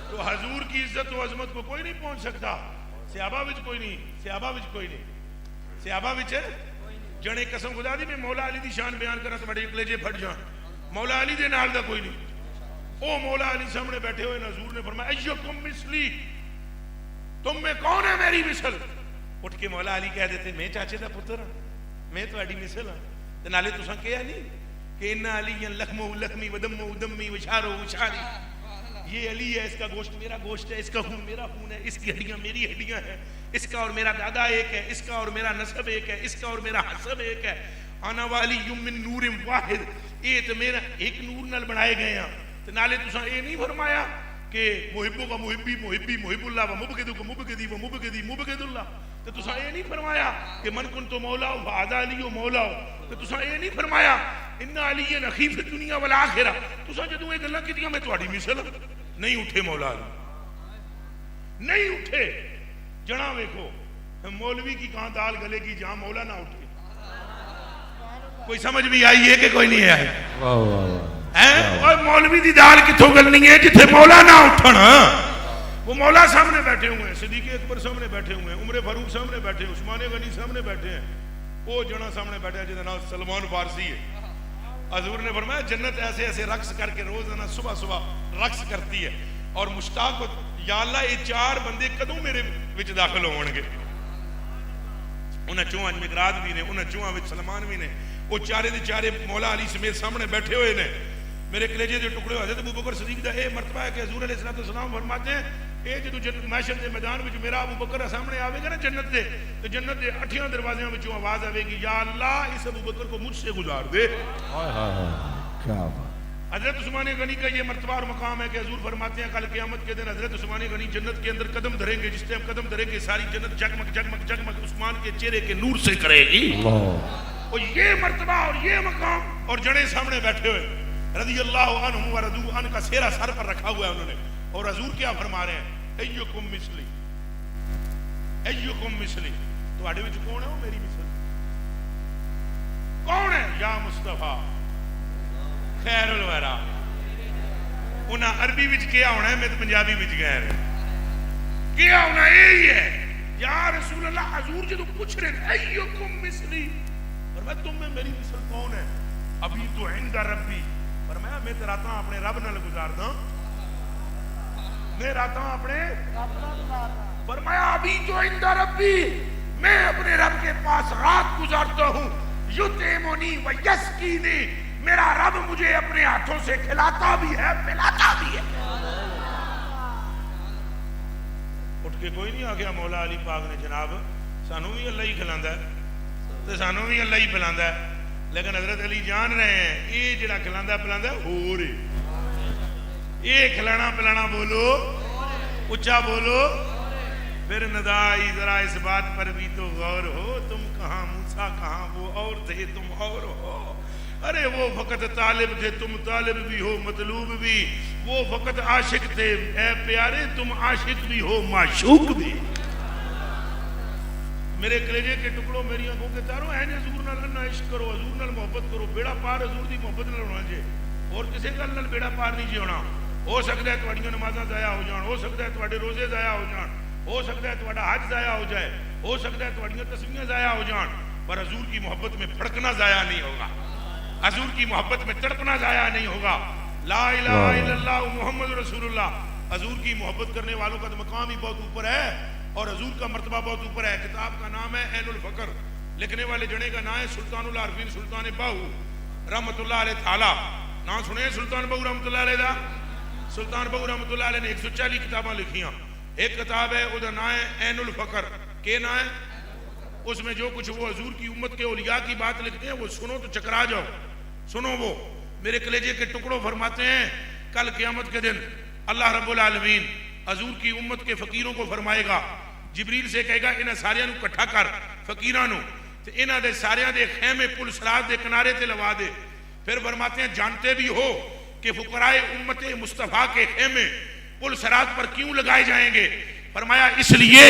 تو حضور کی عزت و عظمت کو کوئی نہیں پہنچ سکتا۔ صحابہ وچ کوئی نہیں، صحابہ وچ کوئی نہیں، صحابہ وچ جنے قسم خدا دی میں مولا علی دی شان بیان کرنا تو بڑے کلیجے پھٹ جان، مولا علی دے نال دا کوئی نہیں۔ او مولا علی سامنے بیٹھے ہوئے حضور نے فرمایا ایکم مثلی، تم میں کون ہے میری مثل؟ اٹھ کے مولا علی کہہ دیتے میں چاچے دا پتر ہاں، میں تہاڈی مثل ہاں۔ تے نالے تساں کہیا نہیں کہ ان علی لحم و لحمی و دم و دمی و شعر و شعری، یہ علی ہے، اس کا گوشت میرا گوشت ہے، اس کا خون میرا خون ہے، اس کی ہڈیاں میری ہڈیاں ہیں، اس کا اور میرا دادا ایک ہے، اس کا اور میرا نسب ایک ہے، اس کا اور میرا حسب ایک ہے۔ انا والی من نور واحد، یہ تو میرا ایک نور نال بنائے گئے ہیں۔ تو نالے تساں یہ نہیں فرمایا کہ محبو کا محبی محبی محب اللہ و مبغض کا مبغضی و مبغضی مبغض اللہ، تو تساں یہ نہیں فرمایا کہ من کنت مولا فہذا علی مولا، تو تساں یہ نہیں فرمایا ان علی اخی فی الدنیا والآخرہ، تساں جدوں یہ گلاں کیتیاں میں تہاڈی مثل نہیں اٹھے مولا علی، نہیں اٹھے۔ جنا ویکھو مولوی کی کہاں دال گلے کی جہاں مولا نہ اٹھے۔ کوئی سمجھ بھی آئی ہے کہ کوئی نہیں آئی؟ اور مولوی دی دال کتھوں گلنی ہے جتھے مولا نہ اٹھن۔ وہ مولا سامنے بیٹھے ہوئے ہیں، صدیق اکبر سامنے بیٹھے ہوئے ہیں، عمر فاروق سامنے بیٹھے ہیں، عثمان غنی سامنے بیٹھے ہیں، وہ جنا سامنے بیٹھا ہے جس کا نام سلمان فارسی ہے۔ حضور نے فرمایا جنت ایسے ایسے رقص کر کے روزانہ صبح صبح رقص کرتی ہے، اور مشتاق یا اللہ یہ 4 بندے کدوں میرے وچ داخل ہون گے؟ انہاں چوہاں مقداد بھی نے، انہاں چوہاں وچ سلمان بھی نے، وہ چارے دے چارے مولا علی سمیت سامنے بیٹھے ہوئے نے۔ میرے کلیجے دے ٹکڑے حضرت ابوبکر صدیق دا اے مرتبہ ہے کہ حضور علیہ السلام فرماتے ہیں اے جدوں جنت محشر دے میدان وچ میرا ابوبکر سامنے آوے گا نا جنت دے، تو جنت دے 8 دروازیاں وچوں آواز آوے گی یا اللہ اس ابوبکر کو مجھ سے گزار دے۔ کیا بات۔ حضرت عثمان غنی کا یہ مرتبہ اور مقام ہے کہ حضور فرماتے ہیں کل قیامت کے دن حضرت عثمان غنی جنت کے اندر قدم دھریں گے، جس ٹائم قدم دھریں گے ساری جنت جگمگ جگمگ جگمگ عثمان کے چہرے کے نور سے کرے گی۔ اور یہ مرتبہ اور یہ مقام، اور جڑے سامنے بیٹھے ہوئے رضی اللہ عنہ و رضوا عنہ کا سہرا سر پر رکھا ہوا ہے انہوں نے، اور حضور کیا فرما رہے ہیں ایکم مثلی، ایکم مثلی، تواڈے وچ کون ہے وہ میری مثل؟ کون ہے؟ یا مصطفیٰ خیر الورا۔ انہاں عربی وچ کیا ہونا ہے، میں تو پنجابی وچ گیا ہے، کیا ہونا یہی ہے یا رسول اللہ۔ حضور جدو پوچھ رہے ہیں ایکم مثلی، فرمایا تم میں میری مثل کون ہے؟ ابھی تو عند ربی، فرمایا میں تو راتاں اپنے رب نال گزاردا، میں راتاں اپنے فرمایا ابھی تو عند ربی، میں اپنے رب کے پاس رات گزارتا ہوں، یطعمنی و یسقینی، میرا رب مجھے اپنے ہاتھوں سے کھلاتا بھی ہے پلاتا بھی ہے۔ اٹھ کے کوئی نہیں آ گیا مولا علی پاک نے جناب سانوں بھی اللہ ہی کھلاندا ہے تے سانوں بھی اللہ ہی پلاندا ہے، لیکن حضرت علی جان رہے ہیں یہ جڑا کھلاندا پلاندا ہو رہے، یہ کھلانا پلانا بولو اچھا بولو۔ پھر ندائی ذرا اس بات پر بھی تو غور ہو، تم کہاں موسیٰ کہاں وہ اور تھے تم اور ہو۔ ارے وہ فقط طالب تھے تم طالب بھی ہو مطلوب بھی، وہ فقط عاشق تھے اے پیارے تم عاشق بھی ہو معشوق بھی۔ میرے کلیجے کے ٹکڑوں میری آنکھوں کے تاروں ہیں حضور نال اللہ عشق کرو، حضور نال محبت کرو، بیڑا پار حضور دی محبت نال ہونا جے، اور کسے گل نال بیڑا پار نہیں جے ہونا۔ ہو سکتا ہے تھوڑیاں نمازاں ضائع ہو جان، ہو سکتا ہے تھوڑے روزے ضائع ہو جان، ہو سکتا ہے تھوڑا حج ضائع ہو جائے، ہو سکتا ہے تھوڑیاں تسبیحاں ضائع ہو جان، پر حضور کی محبت میں پھڑکنا ضائع نہیں ہوگا، حضور کی محبت میں تڑپنا ضائع نہیں ہوگا۔ لا الہ الا اللہ محمد رسول اللہ۔ حضور کی محبت کرنے والوں کا تو مقام ہی بہت اوپر ہے اور حضور کا مرتبہ بہت اوپر ہے۔ کتاب کا نام ہے عین الفقر، لکھنے والے جنے کا نام ہے سلطان العارفین سلطان باہو رحمت اللہ علیہ تعالی۔ نام سنے سلطان باہو رحمت اللہ علیہ دا؟ سلطان باہو رحمت اللہ علیہ نے 140 کتاباں لکھیاں، ایک کتاب ہے وہ نام ہے عین الفقر، کہ نام ہے اس میں جو کچھ وہ حضور کی امت کے اولیاء کی بات لکھتے ہیں وہ سنو تو چکرا جاؤ، سنو۔ وہ میرے کلیجے کے ٹکڑوں فرماتے ہیں کل قیامت کے دن اللہ رب العالمین حضور کی امت کے فقیروں کو فرمائے گا، جبریل سے کہے گا انہاں ساریاں نو کٹھا کر فقیراں نو تے انہاں دے ساریاں دے خیمے پل صراط دے کنارے تے لوا دے۔ پھر فرماتے ہیں جانتے بھی ہو کہ فقرائے امت مصطفیٰ کے خیمے پل صراط پر کیوں لگائے جائیں گے؟ فرمایا اس لیے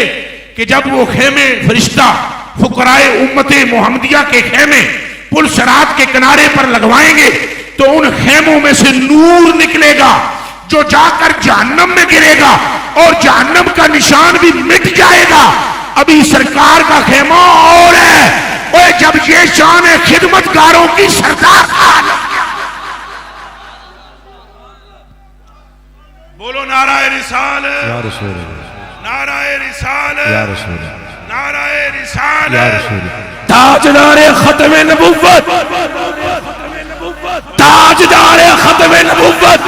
کہ جب وہ خیمے فرشتہ فقرائے امت محمدیہ کے خیمے پل صراط کے کنارے پر لگوائیں گے تو ان خیموں میں سے نور نکلے گا جو جا کر جہنم میں گرے گا اور جہنم کا نشان بھی مٹ جائے گا۔ ابھی سرکار کا خیمہ اور ہے، اور جب یہ شان ہے خدمتگاروں کی سردار کا۔ بولو نعرہ رسالت، یا رسول اللہ، نعرہ رسالت، یا رسول اللہ، نعرہ یا رسالت، رسول اللہ، تاجدار ختم نبوت، تاجدار ختم نبوت۔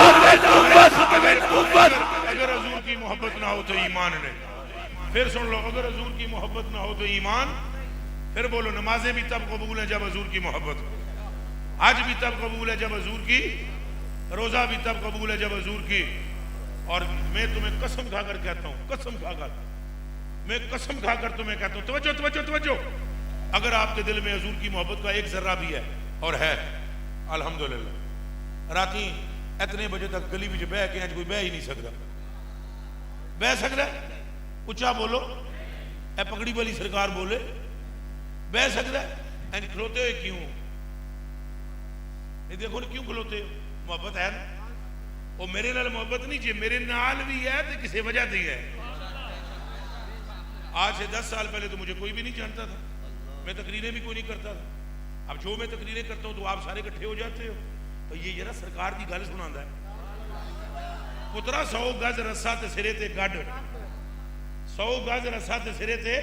اگر حضور کی محبت نہ ہو تو ایمان نہیں۔ پھر سن لو، اگر حضور کی محبت نہ ہو تو ایمان۔ پھر بولو نمازیں بھی تب قبول ہیں جب حضور کی محبت ہو، حج بھی تب قبول ہے جب حضور کی، روزہ بھی تب قبول ہے جب حضور کی۔ اور میں تمہیں قسم کھا کر کہتا ہوں، قسم کھا کر، میں قسم کھا کر تمہیں کہتا ہوں، توجہ توجہ توجہ، اگر آپ کے دل میں حضور کی محبت کا ایک ذرہ بھی ہے، اور ہے الحمدللہ، راتی اتنے بجے تک گلی وچ بہ کے کوئی بہ ہی نہیں سکتا، بہ سکتا ہے؟ اچھا بولو، اے پگڑی والی سرکار بولے، بہ سکتا ہے؟ کھلوتے ہوئے کیوں؟ یہ دیکھو کیوں کھلوتے ہو؟ محبت ہے نا؟ وہ میرے نال محبت نہیں جی، میرے نال بھی ہے تو کسی وجہ دی ہے۔ آج سے 10 سال پہلے تو مجھے کوئی بھی نہیں جانتا تھا، میں تقریریں بھی کوئی نہیں کرتا تھا۔ اب جو میں تقریریں کرتا ہوں تو آپ سارے اکٹھے ہو جاتے ہو، تو یہ ذرا سرکار دی گل سناندا ہے۔ پترا 100 گز رسا تے سرے تے گڈ، 100 گز رسا تے سرے تے،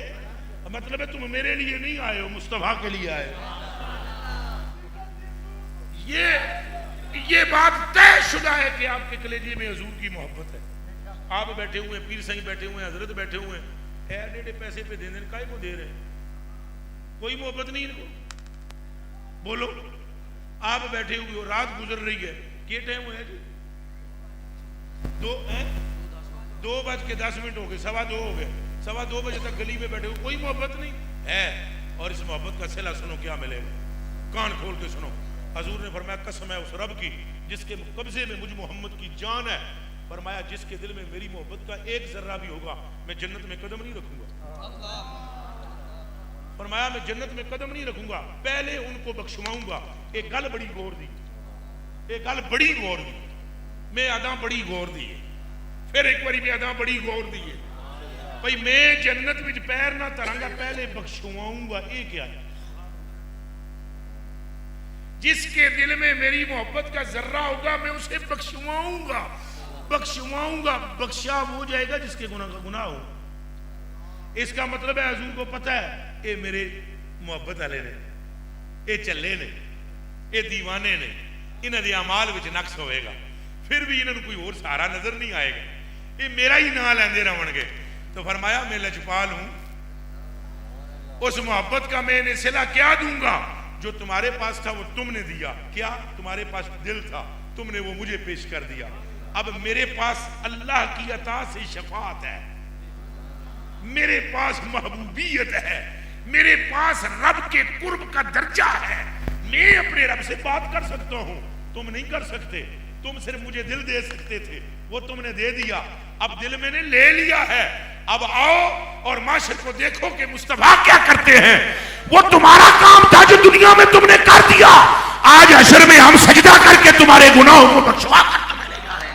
مطلب ہے تم میرے لیے نہیں آئے ہو، مصطفیٰ کے لیے آئے ہو۔ یہ بات طے شدہ ہے کہ آپ کے کلیجے میں حضور کی محبت ہے۔ آپ بیٹھے ہوئے ہیں، پیر صاحب بیٹھے ہوئے ہیں، حضرت بیٹھے ہوئے ہیں، ایڈے ایڈے پیسے پہ دے دیں، کائے کو دے رہے ہیں؟ کوئی محبت نہیں ان کو؟ بولو، آپ بیٹھے ہوئے ہو، رات گزر رہی ہے، کیا ٹائم ہوا ہے جی؟ 2:10 ہو گئے، 2:15 ہو گئے، 2:15 بجے تک گلی میں بیٹھے ہوئے، کوئی محبت نہیں ہے۔ اور اس محبت کا صلہ سنو کیا ملے گا، کان کھول کے سنو۔ حضور نے فرمایا قسم ہے اس رب کی جس کے قبضے میں مجھ محمد کی جان ہے، فرمایا جس کے دل میں میری محبت کا ایک ذرہ بھی ہوگا میں جنت میں قدم نہیں رکھوں گا۔ فرمایا میں جنت میں قدم نہیں رکھوں گا، پہلے ان کو بخشواؤں گا۔ ایک گل بڑی غور دی، ایک گل بڑی غور دی، میں ادا بڑی غور دی ہے، پھر ایک باری میں ادا بڑی غور دی ہے بھائی، میں جنت میں پیر نہ تراں گا، پہلے بخشواؤں گا۔ یہ کیا ہے؟ جس کے دل میں میری محبت کا ذرہ ہوگا میں اسے بخشواؤں گا، بخشواؤں گا۔ بخشا ہو جائے گا جس کے گناہ کا گناہ ہو۔ اس کا مطلب ہے حضور کو پتہ ہے یہ میرے محبت والے نے، یہ چلے نے، یہ دیوانے نے، انہاں دے اعمال وچ نقص ہوئے گا، پھر بھی انہاں کوئی اور سہارا نظر نہیں آئے گا، یہ میرا ہی نام لیندے رہن گے۔ تو فرمایا میں لجپال ہوں، اس محبت کا میں انہیں صلہ کیا دوں گا جو تمہارے پاس تھا وہ تم نے دیا۔ کیا؟ تمہارے پاس دل تھا، تم نے وہ مجھے پیش کر دیا۔ اب میرے پاس اللہ کی عطا سے شفاعت ہے، میرے پاس محبوبیت ہے، میرے پاس رب کے قرب کا درجہ ہے، میں اپنے رب سے بات کر سکتا ہوں، تم نہیں کر سکتے۔ تم صرف مجھے دل دے سکتے تھے، وہ تم نے دے دیا، اب دل میں نے لے لیا ہے۔ اب آؤ اور معاشر کو دیکھو کہ مصطفیٰ کیا کرتے ہیں۔ وہ تمہارا کام تھا جو دنیا میں تم نے کر دیا، آج حشر میں ہم سجدہ کر کے تمہارے گناہوں کو بخشوا کر تمہیں لے جا رہے ہیں۔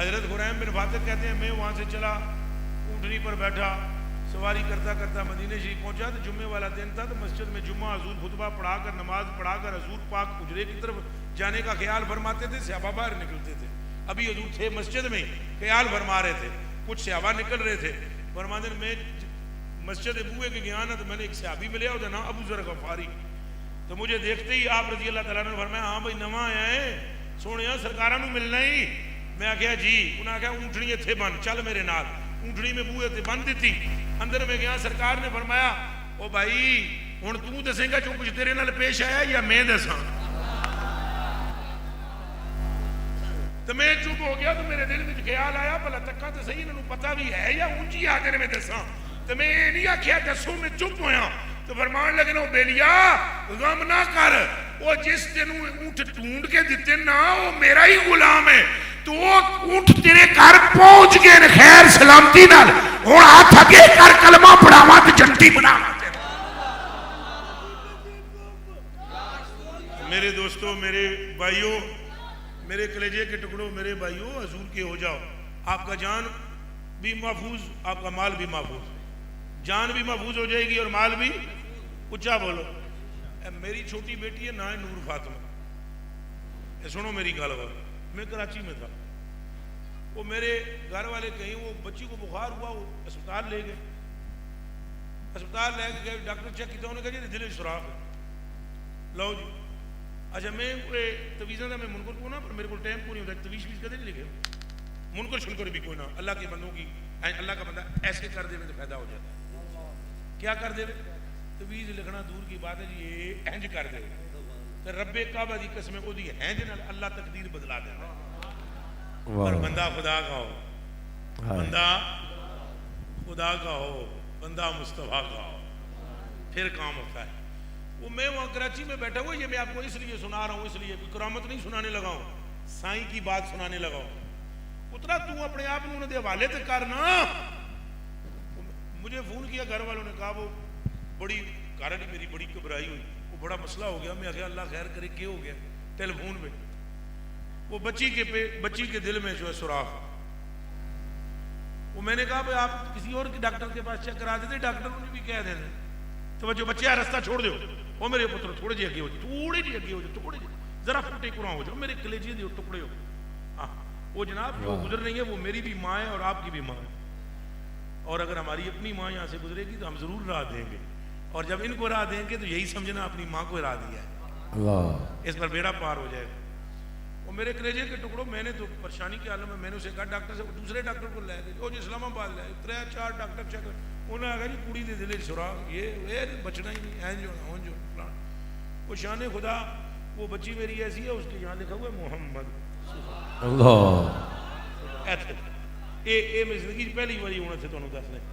حضرت خریم بن فاتح کہتے ہیں میں وہاں سے چلا, اونٹنی پر بیٹھا, سواری کرتا کرتا مدینہ شریف پہنچا. تو جمعے والا دن تھا, تو مسجد میں جمعہ حضور خطبہ پڑھا کر نماز پڑھا کر حضور پاک حجرے کی طرف جانے کا خیال فرماتے تھے. صحابہ باہر نکلتے تھے, ابھی حضور تھے مسجد میں خیال فرما رہے تھے, کچھ صحابہ نکل رہے تھے. فرماتے ہیں میں مسجد بوئے کے گیا نا, تو میں نے ایک صحابی ملیا, ہوتا نا ابو ذر غفاری. تو مجھے دیکھتے ہی آپ رضی اللہ تعالیٰ نے فرمایا ہاں بھائی نواں آیا ہے, سونے سرکاراں نوں ملنا ہی. میں آخیا جی. انہاں آخیا اونٹنی اتنے بن, چل میرے نال. اونٹنی میں بوئے تے بن دیتی. اندر میں گیا, سرکار نے فرمایا او بھائی ہن تو دسیں گا جو کچھ تیرے نال پیش آیا یا میں دساں؟ تو میں چپ ہو گیا. تو میرے دل میں خیال آیا بھلا تکا تو صحیح, انہوں پتہ بھی ہے یا اونچی آ کے میں دساں. تو میں یہ نہیں آخیا دسو, میں چپ ہویا. تو فرمان لگے نو بیلیا غم نہ کر, وہ جس تینوں اونٹ ڈھونڈ کے دیتے نا وہ میرا ہی غلام ہے. تو وہ اونٹ تیرے گھر پہنچ گئے خیر سلامتی نال. ہن ہاتھ اگے کر کلمہ پڑھاواں تے جنتی بناواں. میرے دوستو, میرے بھائیوں, میرے کلیجے کے ٹکڑوں, میرے بھائیوں حضور کے ہو جاؤ. آپ کا جان بھی محفوظ, آپ کا مال بھی محفوظ. جان بھی محفوظ ہو جائے گی اور مال بھی. اچھا بولو. میری چھوٹی بیٹی ہے نام نور فاطمہ. سنو میری گل. میں کراچی میں تھا, وہ میرے گھر والے کہیں وہ بچی کو بخار ہوا, وہ اسپتال لے گئے. اسپتال لے کے گئے, ڈاکٹر چیک کیا, انہوں نے کہا جی دل سوراخ ہے. لو جی. اچھا میں تویزاں دا میں منکر کو نا, پر میرے کو ٹائم کو نہیں ہوتا. تویز کدے نہیں لکھے, منکر شنکر بھی کوئی نہ. اللہ کے بندوں کی, اللہ کا بندہ ایسے کر دے تو فائدہ ہو جاتا ہے. کیا کر دے؟ تویز لکھنا دور کی بات ہے جی, یہ ہینج کر دے تو رب کعبہ دی قسم ہے, دی ہینج نال اللہ تقدیر بدلا دینا. پر بندہ خدا کا ہو, بندہ خدا کا ہو, بندہ مصطفیٰ کا ہو, پھر کام ہوتا ہے. وہ میں وہاں کراچی میں بیٹھا ہوا, یہ میں آپ کو اس لیے سنا رہا ہوں, اس لیے کوئی کرامت نہیں سنانے لگا ہوں, سائیں کی بات سنانے لگا ہوں. اتنا تو اپنے آپ انہوں نے حوالے تک کرنا. مجھے فون کیا گھر والوں نے, کہا وہ بڑی گھر والی میری بڑی گھبرائی ہوئی, وہ بڑا مسئلہ ہو گیا. میں کہا اللہ خیر کرے, کیا ہو گیا؟ ٹیلی فون پہ وہ بچی کے دل میں جو ہے سوراخ. وہ میں نے کہا بھائی آپ کسی اور ڈاکٹر کے پاس چیک کرا دیتے. ڈاکٹر نے بھی کہہ دیتے تو جو بچے راستہ چھوڑ دو, وہ میرے پتر تھوڑے جی اگے ہو جائے, تھوڑے جی اگے ہو جائے, تھوڑے جی ذرا پھوٹے قرآن ہو جاؤ, میرے کلیجے دے ٹکڑے ہو. ہاں وہ جناب جو گزر رہی ہے وہ میری بھی ماں ہے اور آپ کی بھی ماں ہے. اور اگر ہماری اپنی ماں یہاں سے گزرے گی تو ہم ضرور راہ دیں گے, اور جب ان کو راہ دیں گے تو یہی سمجھنا اپنی ماں کو راہ دیا ہے. اللہ اس پر بیڑا پار ہو جائے گا. وہ میرے کلیجے کے ٹکڑوں, میں نے تو پریشانی کے عالم میں میں نے اسے کہا ڈاکٹر سے, دوسرے ڈاکٹر کو لے گئے, وہ جو اسلام آباد لے 3-4 ڈاکٹر چیک, انہوں نے کہا جی کڑی دے دل سوراخ, یہ بچنا ہی نہیں, این جو ہون جو پلان. وہ شان خدا, وہ بچی میری ایسی ہے, اس کے یہاں لکھا ہوا ہے محمد. اللہ اے میں زندگی پہلی باری ہونا تھے تمہیں دس لیں,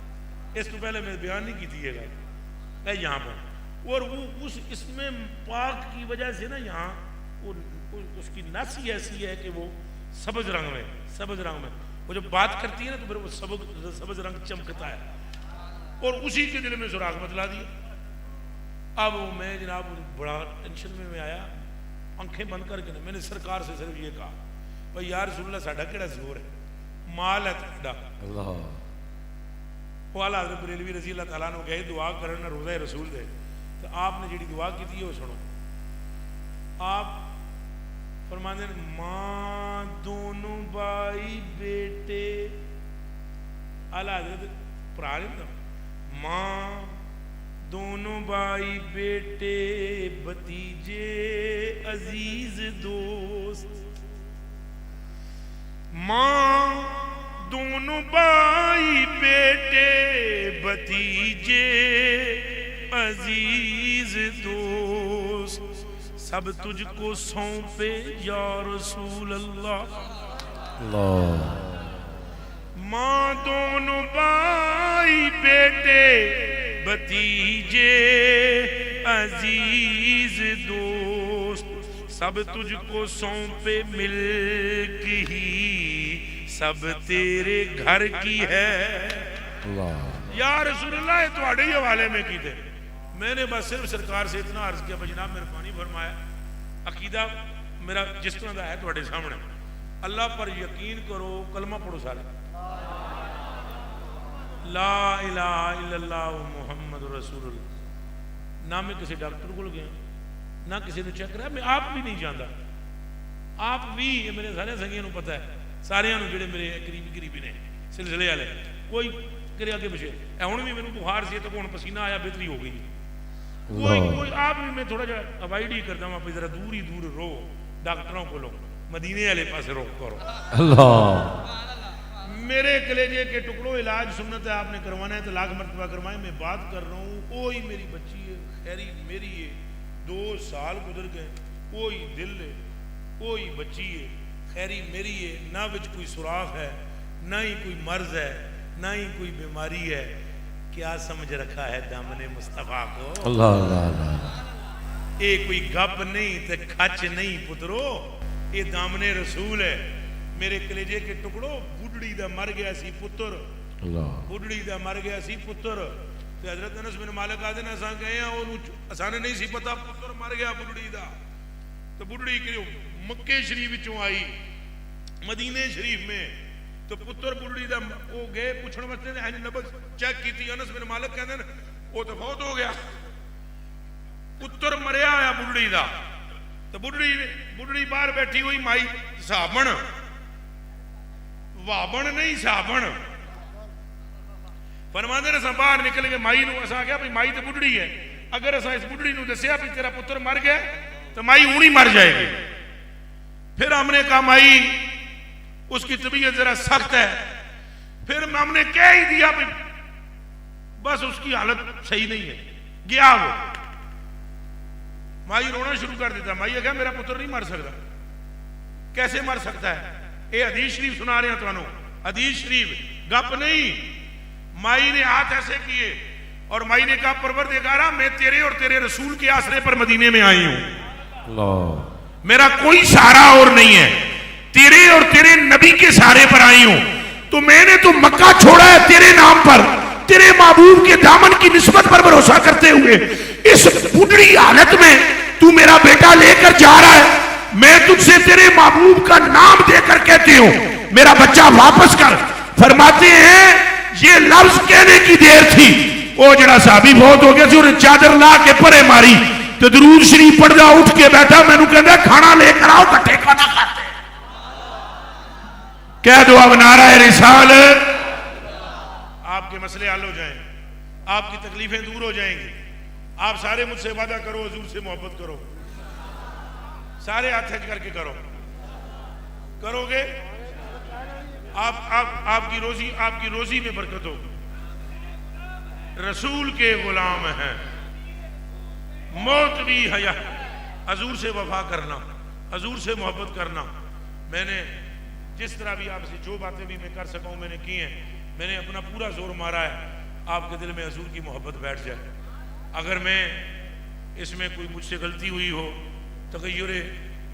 اس کو پہلے میں بیان نہیں کی تھی یہ گل یہاں پر. اور وہ اس اسم پاک کی وجہ سے نا یہاں اس کی نس ہی ایسی ہے کہ وہ سبز رنگ میں, سبز رنگ میں وہ جب بات کرتی ہے نا تو پھر وہ سبز رنگ چمکتا ہے, اور اسی کے دل میں سوراخ بتلا دیا. اب میں جناب بڑا ٹینشن میں آیا, آنکھیں بند کر کے نا میں نے سرکار سے صرف یہ کہا بھائی یا رسول اللہ ساڈا کیڑا زور ہے, مال ہے تھوڑا. اللہ وہ اعلیٰ حضرت بریلوی رضی اللہ تعالیٰ نے گئے دعا کرنا روزہ رسول دے, تو آپ نے جڑی دعا کی تھی وہ سنو. آپ فرماتے ہیں ماں دونوں بھائی بیٹے, اعلیٰ حضرت پرا نہیں تھا, ماں دونوں بھائی بیٹے بھتیجے عزیز دوست. ماں دونوں بھائی بیٹے بھتیجے عزیز دوست, سب تجھ کو سونپے یا رسول اللہ. ماں دونوں بھائی بیٹے بھتیجے عزیز دوست, سب تجھ کو سونپے ملک ہی سب تیرے گھر کی ہے. یا رسول اللہ یہ تواڈے ہی حوالے میں کی تھے. میں نے بس صرف سرکار سے اتنا عرض کیا, جناب مہربانی فرمایا, عقیدہ میرا جس طرح دا ہے تواڈے سامنے, اللہ پر یقین کرو، کلمہ پڑھو سارے، لا الہ الا اللہ محمد رسول اللہ۔ نہ میں کسی ڈاکٹر کو گیا، نہ کسی نے چیک کرا، میں آپ بھی نہیں جانتا، آپ بھی، یہ میرے سارے سنگیاں نو پتہ ہے، سارے جڑے میرے قریبی نے سلسلے والے، کوئی کرے اگے پیچھے، ہن بھی میرے بخار سی تو ہن پسینہ آیا، بہتری ہو گئی، کوئی آپ بھی، میں تھوڑا جا اوائڈ ہی کرتا ہوں، ذرا دور ہی دور رو ڈاکٹروں کو، لو مدینے والے پاسے روک کرو۔ اللہ میرے کلیجے کے ٹکڑوں علاج سنت ہے، آپ نے کروانا ہے تو لاکھ مرتبہ کروائیں، میں بات کر رہا ہوں، وہی میری بچی ہے، خیری میری ہے، 2 سال گزر گئے، وہی دل ہے، وہی بچی ہے، خیری میری ہے، نہ وچ کوئی سوراخ ہے، نہ ہی کوئی مرض ہے، نہ ہی کوئی بیماری ہے، کیا سمجھ رکھا ہے دامن مصطفیٰ کو؟ اللہ اللہ اللہ، اے کوئی گپ نہیں تے کھچ نہیں پترو، اے دامن رسول ہے۔ میرے کلیجے کے ٹکڑوں، بڑھڑی دا مر گیا سی پتر، بڑھڑی دا مر گیا سی پتر، تے حضرت انس بن مالک آدھے نا اساں گئے ہیں، اور اساں نہیں سی پتا پتر مر گیا بڑھڑی دا، تو بڑھڑی کیوں مکے شریف وچوں آئی مدینے شریف میں، تو پتر بڑھڑی دا وہ گئے پوچھنے واسطے، نبض چیک کیتی، انس بن مالک کہندے نے وہ تو فوت ہو گیا، پتر مریا آیا بڑھڑی دا، تو بڑھڑی باہر بیٹھی ہوئی، مائی صابن وابن نہیں صابن، فرماندے نے باہر نکل کے مائی نو، اساں کہا بھئی مائی تے بڑھڑی ہے، اگر اساں اس بڑھڑی نو دسیا بھی تیرا پتر مر گیا تو مائی ہونی مر جائے گی۔ پھر ہم نے کہا مائی اس کی طبیعت ذرا سخت ہے، پھر ہم نے کہہ ہی دیا بھی بس اس کی حالت صحیح نہیں ہے، گیا وہ، مائی رونا شروع کر دیتا، مائی کہا میرا پتر نہیں مر سکتا، کیسے مر سکتا ہے؟ اے حدیث شریف سنا رہے ہیں تو انہوں، حدیث شریف گپ نہیں۔ مائی نے ہاتھ ایسے کیے اور مائی نے کہا پروردگارا میں تیرے اور تیرے رسول کے آسرے پر مدینے میں آئی ہوں، اللہ میرا کوئی سہارا اور نہیں ہے، تیرے اور تیرے نبی کے سہارے پر آئی ہوں، تو میں نے تو مکہ چھوڑا ہے تیرے نام پر، تیرے محبوب کے دامن کی نسبت پر بھروسہ کرتے ہوئے، اس بڑھڑی حالت میں تو میرا بیٹا لے کر جا رہا ہے، میں تجھ سے تیرے محبوب کا نام دے کر کہتی ہوں میرا بچہ واپس کر۔ فرماتے ہیں یہ لفظ کہنے کی دیر تھی، وہ جڑا صحابی بہت ہو گیا سی، انہیں چادر لا کے پرے ماری، تو درود شریف پڑھ جا، اٹھ کے بیٹھا، میں نے کہا کھانا لے کر آؤ، کٹھے کھانا کھاتے کہہ دو اب نعرہ رسالت، آپ کے مسئلے حل ہو جائیں، آپ کی تکلیفیں دور ہو جائیں گی۔ آپ سارے مجھ سے وعدہ کرو، حضور سے محبت کرو، سارے ہاتھ ہج کر کے کرو گے، آپ کی روزی میں برکت ہوگی۔ رسول کے غلام ہیں، موت بھی حیا، حضور سے وفا کرنا، حضور سے محبت کرنا۔ میں نے جس طرح بھی آپ سے جو باتیں بھی میں کر سکا ہوں میں نے کی ہیں، میں نے اپنا پورا زور مارا ہے آپ کے دل میں حضور کی محبت بیٹھ جائے۔ اگر میں اس میں کوئی مجھ سے غلطی ہوئی ہو، تغیر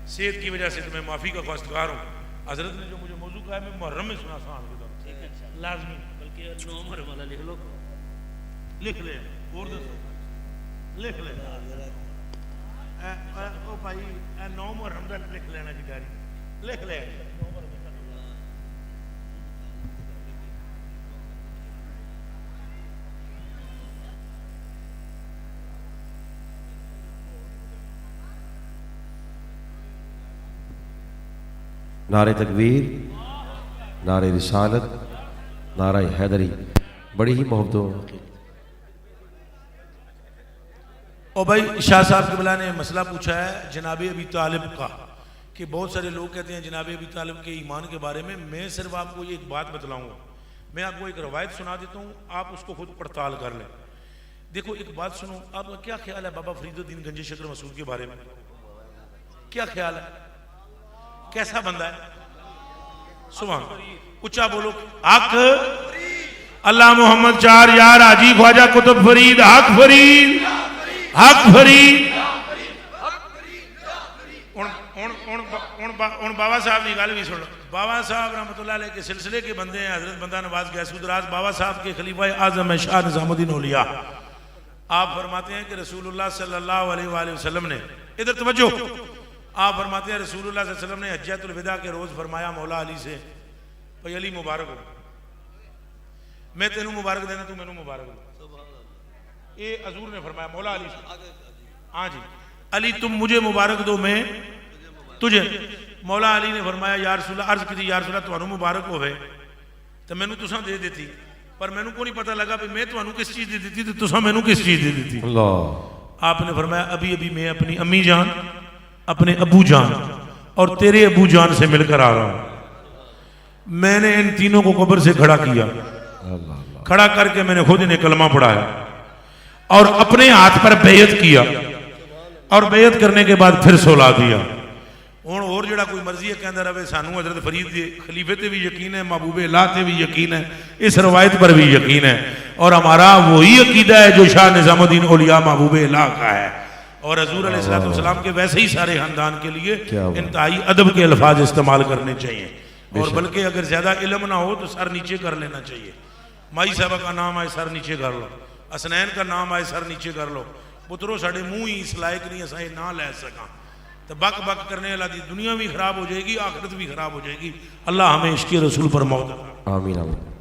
صحت کی وجہ سے، تو میں معافی کا خواستگار ہوں۔ حضرت نے جو مجھے موضوع کہا ہے میں محرم میں سنا سان کے دور لازمی، بلکہ 9 محرم والا لکھ لو، لکھ لے اور دسو، لکھ لے او بھائی 9 محرم کا لکھ لینا جی ڈائری، لکھ لے۔ نعرہ تکبیر، نعرہ رسالت، نعرہ حیدری، بڑی ہی محبتوں۔ اور بھائی شاہ صاحب قبلہ نے مسئلہ پوچھا ہے جناب ابی طالب کا، کہ بہت سارے لوگ کہتے ہیں جناب ابی طالب کے ایمان کے بارے میں۔ میں صرف آپ کو ایک بات بتلاؤں گا، میں آپ کو ایک روایت سنا دیتا ہوں، آپ اس کو خود پڑتال کر لیں۔ دیکھو ایک بات سنو، آپ کا کیا خیال ہے بابا فرید الدین گنج شکر مسعود کے بارے میں؟ کیا خیال ہے؟ کیسا بندہ ہے؟ سبحان اچھا بولو، حق اللہ محمد چار یار حاجی خواجہ قطب فرید، حق فرید، حق فرید۔ ان بابا صاحب نے گل بھی سن، بابا صاحب رحمۃ اللہ علیہ کے سلسلے کے بندے ہیں، حضرت بندہ نواز گیسو دراز بابا صاحب کے خلیفہ اعظم ہے شاہ نظام الدین اولیاء۔ آپ فرماتے ہیں کہ رسول اللہ صلی اللہ علیہ وآلہ وسلم نے، ادھر توجہ، آپ فرماتے ہیں رسول اللہ صلی اللہ علیہ وسلم نے حجۃ الوداع کے روز فرمایا مولا علی سے بھائی علی مبارک ہو، میں تینوں مبارک دینا تو مینوں مبارک دو. یہ حضور نے فرمایا مولا علی سے. ہاں جی علی تم مجھے مبارک دو میں تجھے. مولا علی نے فرمایا یا رسول اللہ، عرض کی یا رسول اللہ تمہوں مبارک ہوئے تو مینوں تساں دے دیتی، پر مینوں کو نہیں پتہ لگا بھی میں تمہوں کس چیز دے دیتی تو تساں مینوں کس چیز دے دیتی. اللہ. آپ نے فرمایا ابھی میں اپنی امی جان، اپنے ابو جان اور تیرے ابو جان سے مل کر آ رہا ہوں. میں نے ان تینوں کو قبر سے کھڑا کیا، کھڑا کر کے میں نے خود انہیں کلمہ پڑھایا اور اپنے ہاتھ پر بیعت کیا اور بیعت کرنے کے بعد پھر سولا دیا. ہوں اور جڑا کوئی مرضی ہے کہندہ رہے سانو حضرت فرید کے خلیفے تے بھی یقین ہے، محبوب اللہ تے بھی یقین ہے، اس روایت پر بھی یقین ہے، اور ہمارا وہی عقیدہ ہے جو شاہ نظام الدین اولیاء محبوب اللہ کا ہے. اور حضور علیہ السلام کے ویسے ہی سارے خاندان کے لیے انتہائی ادب کے الفاظ استعمال کرنے چاہیے، اور بلکہ اگر زیادہ علم نہ ہو تو سر نیچے کر لینا چاہیے. مائی صاحبہ کا نام آئے سر نیچے کر لو، حسنین کا نام آئے سر نیچے کر لو. پترو ساڑھے منہ ہی اس لائق نہیں اساں نہ لے سکاں تو بک بک کرنے والا دی دنیا بھی خراب ہو جائے گی، آخرت بھی خراب ہو جائے گی. اللہ ہمیں عشق رسول پر موت عطا. آمین آمین.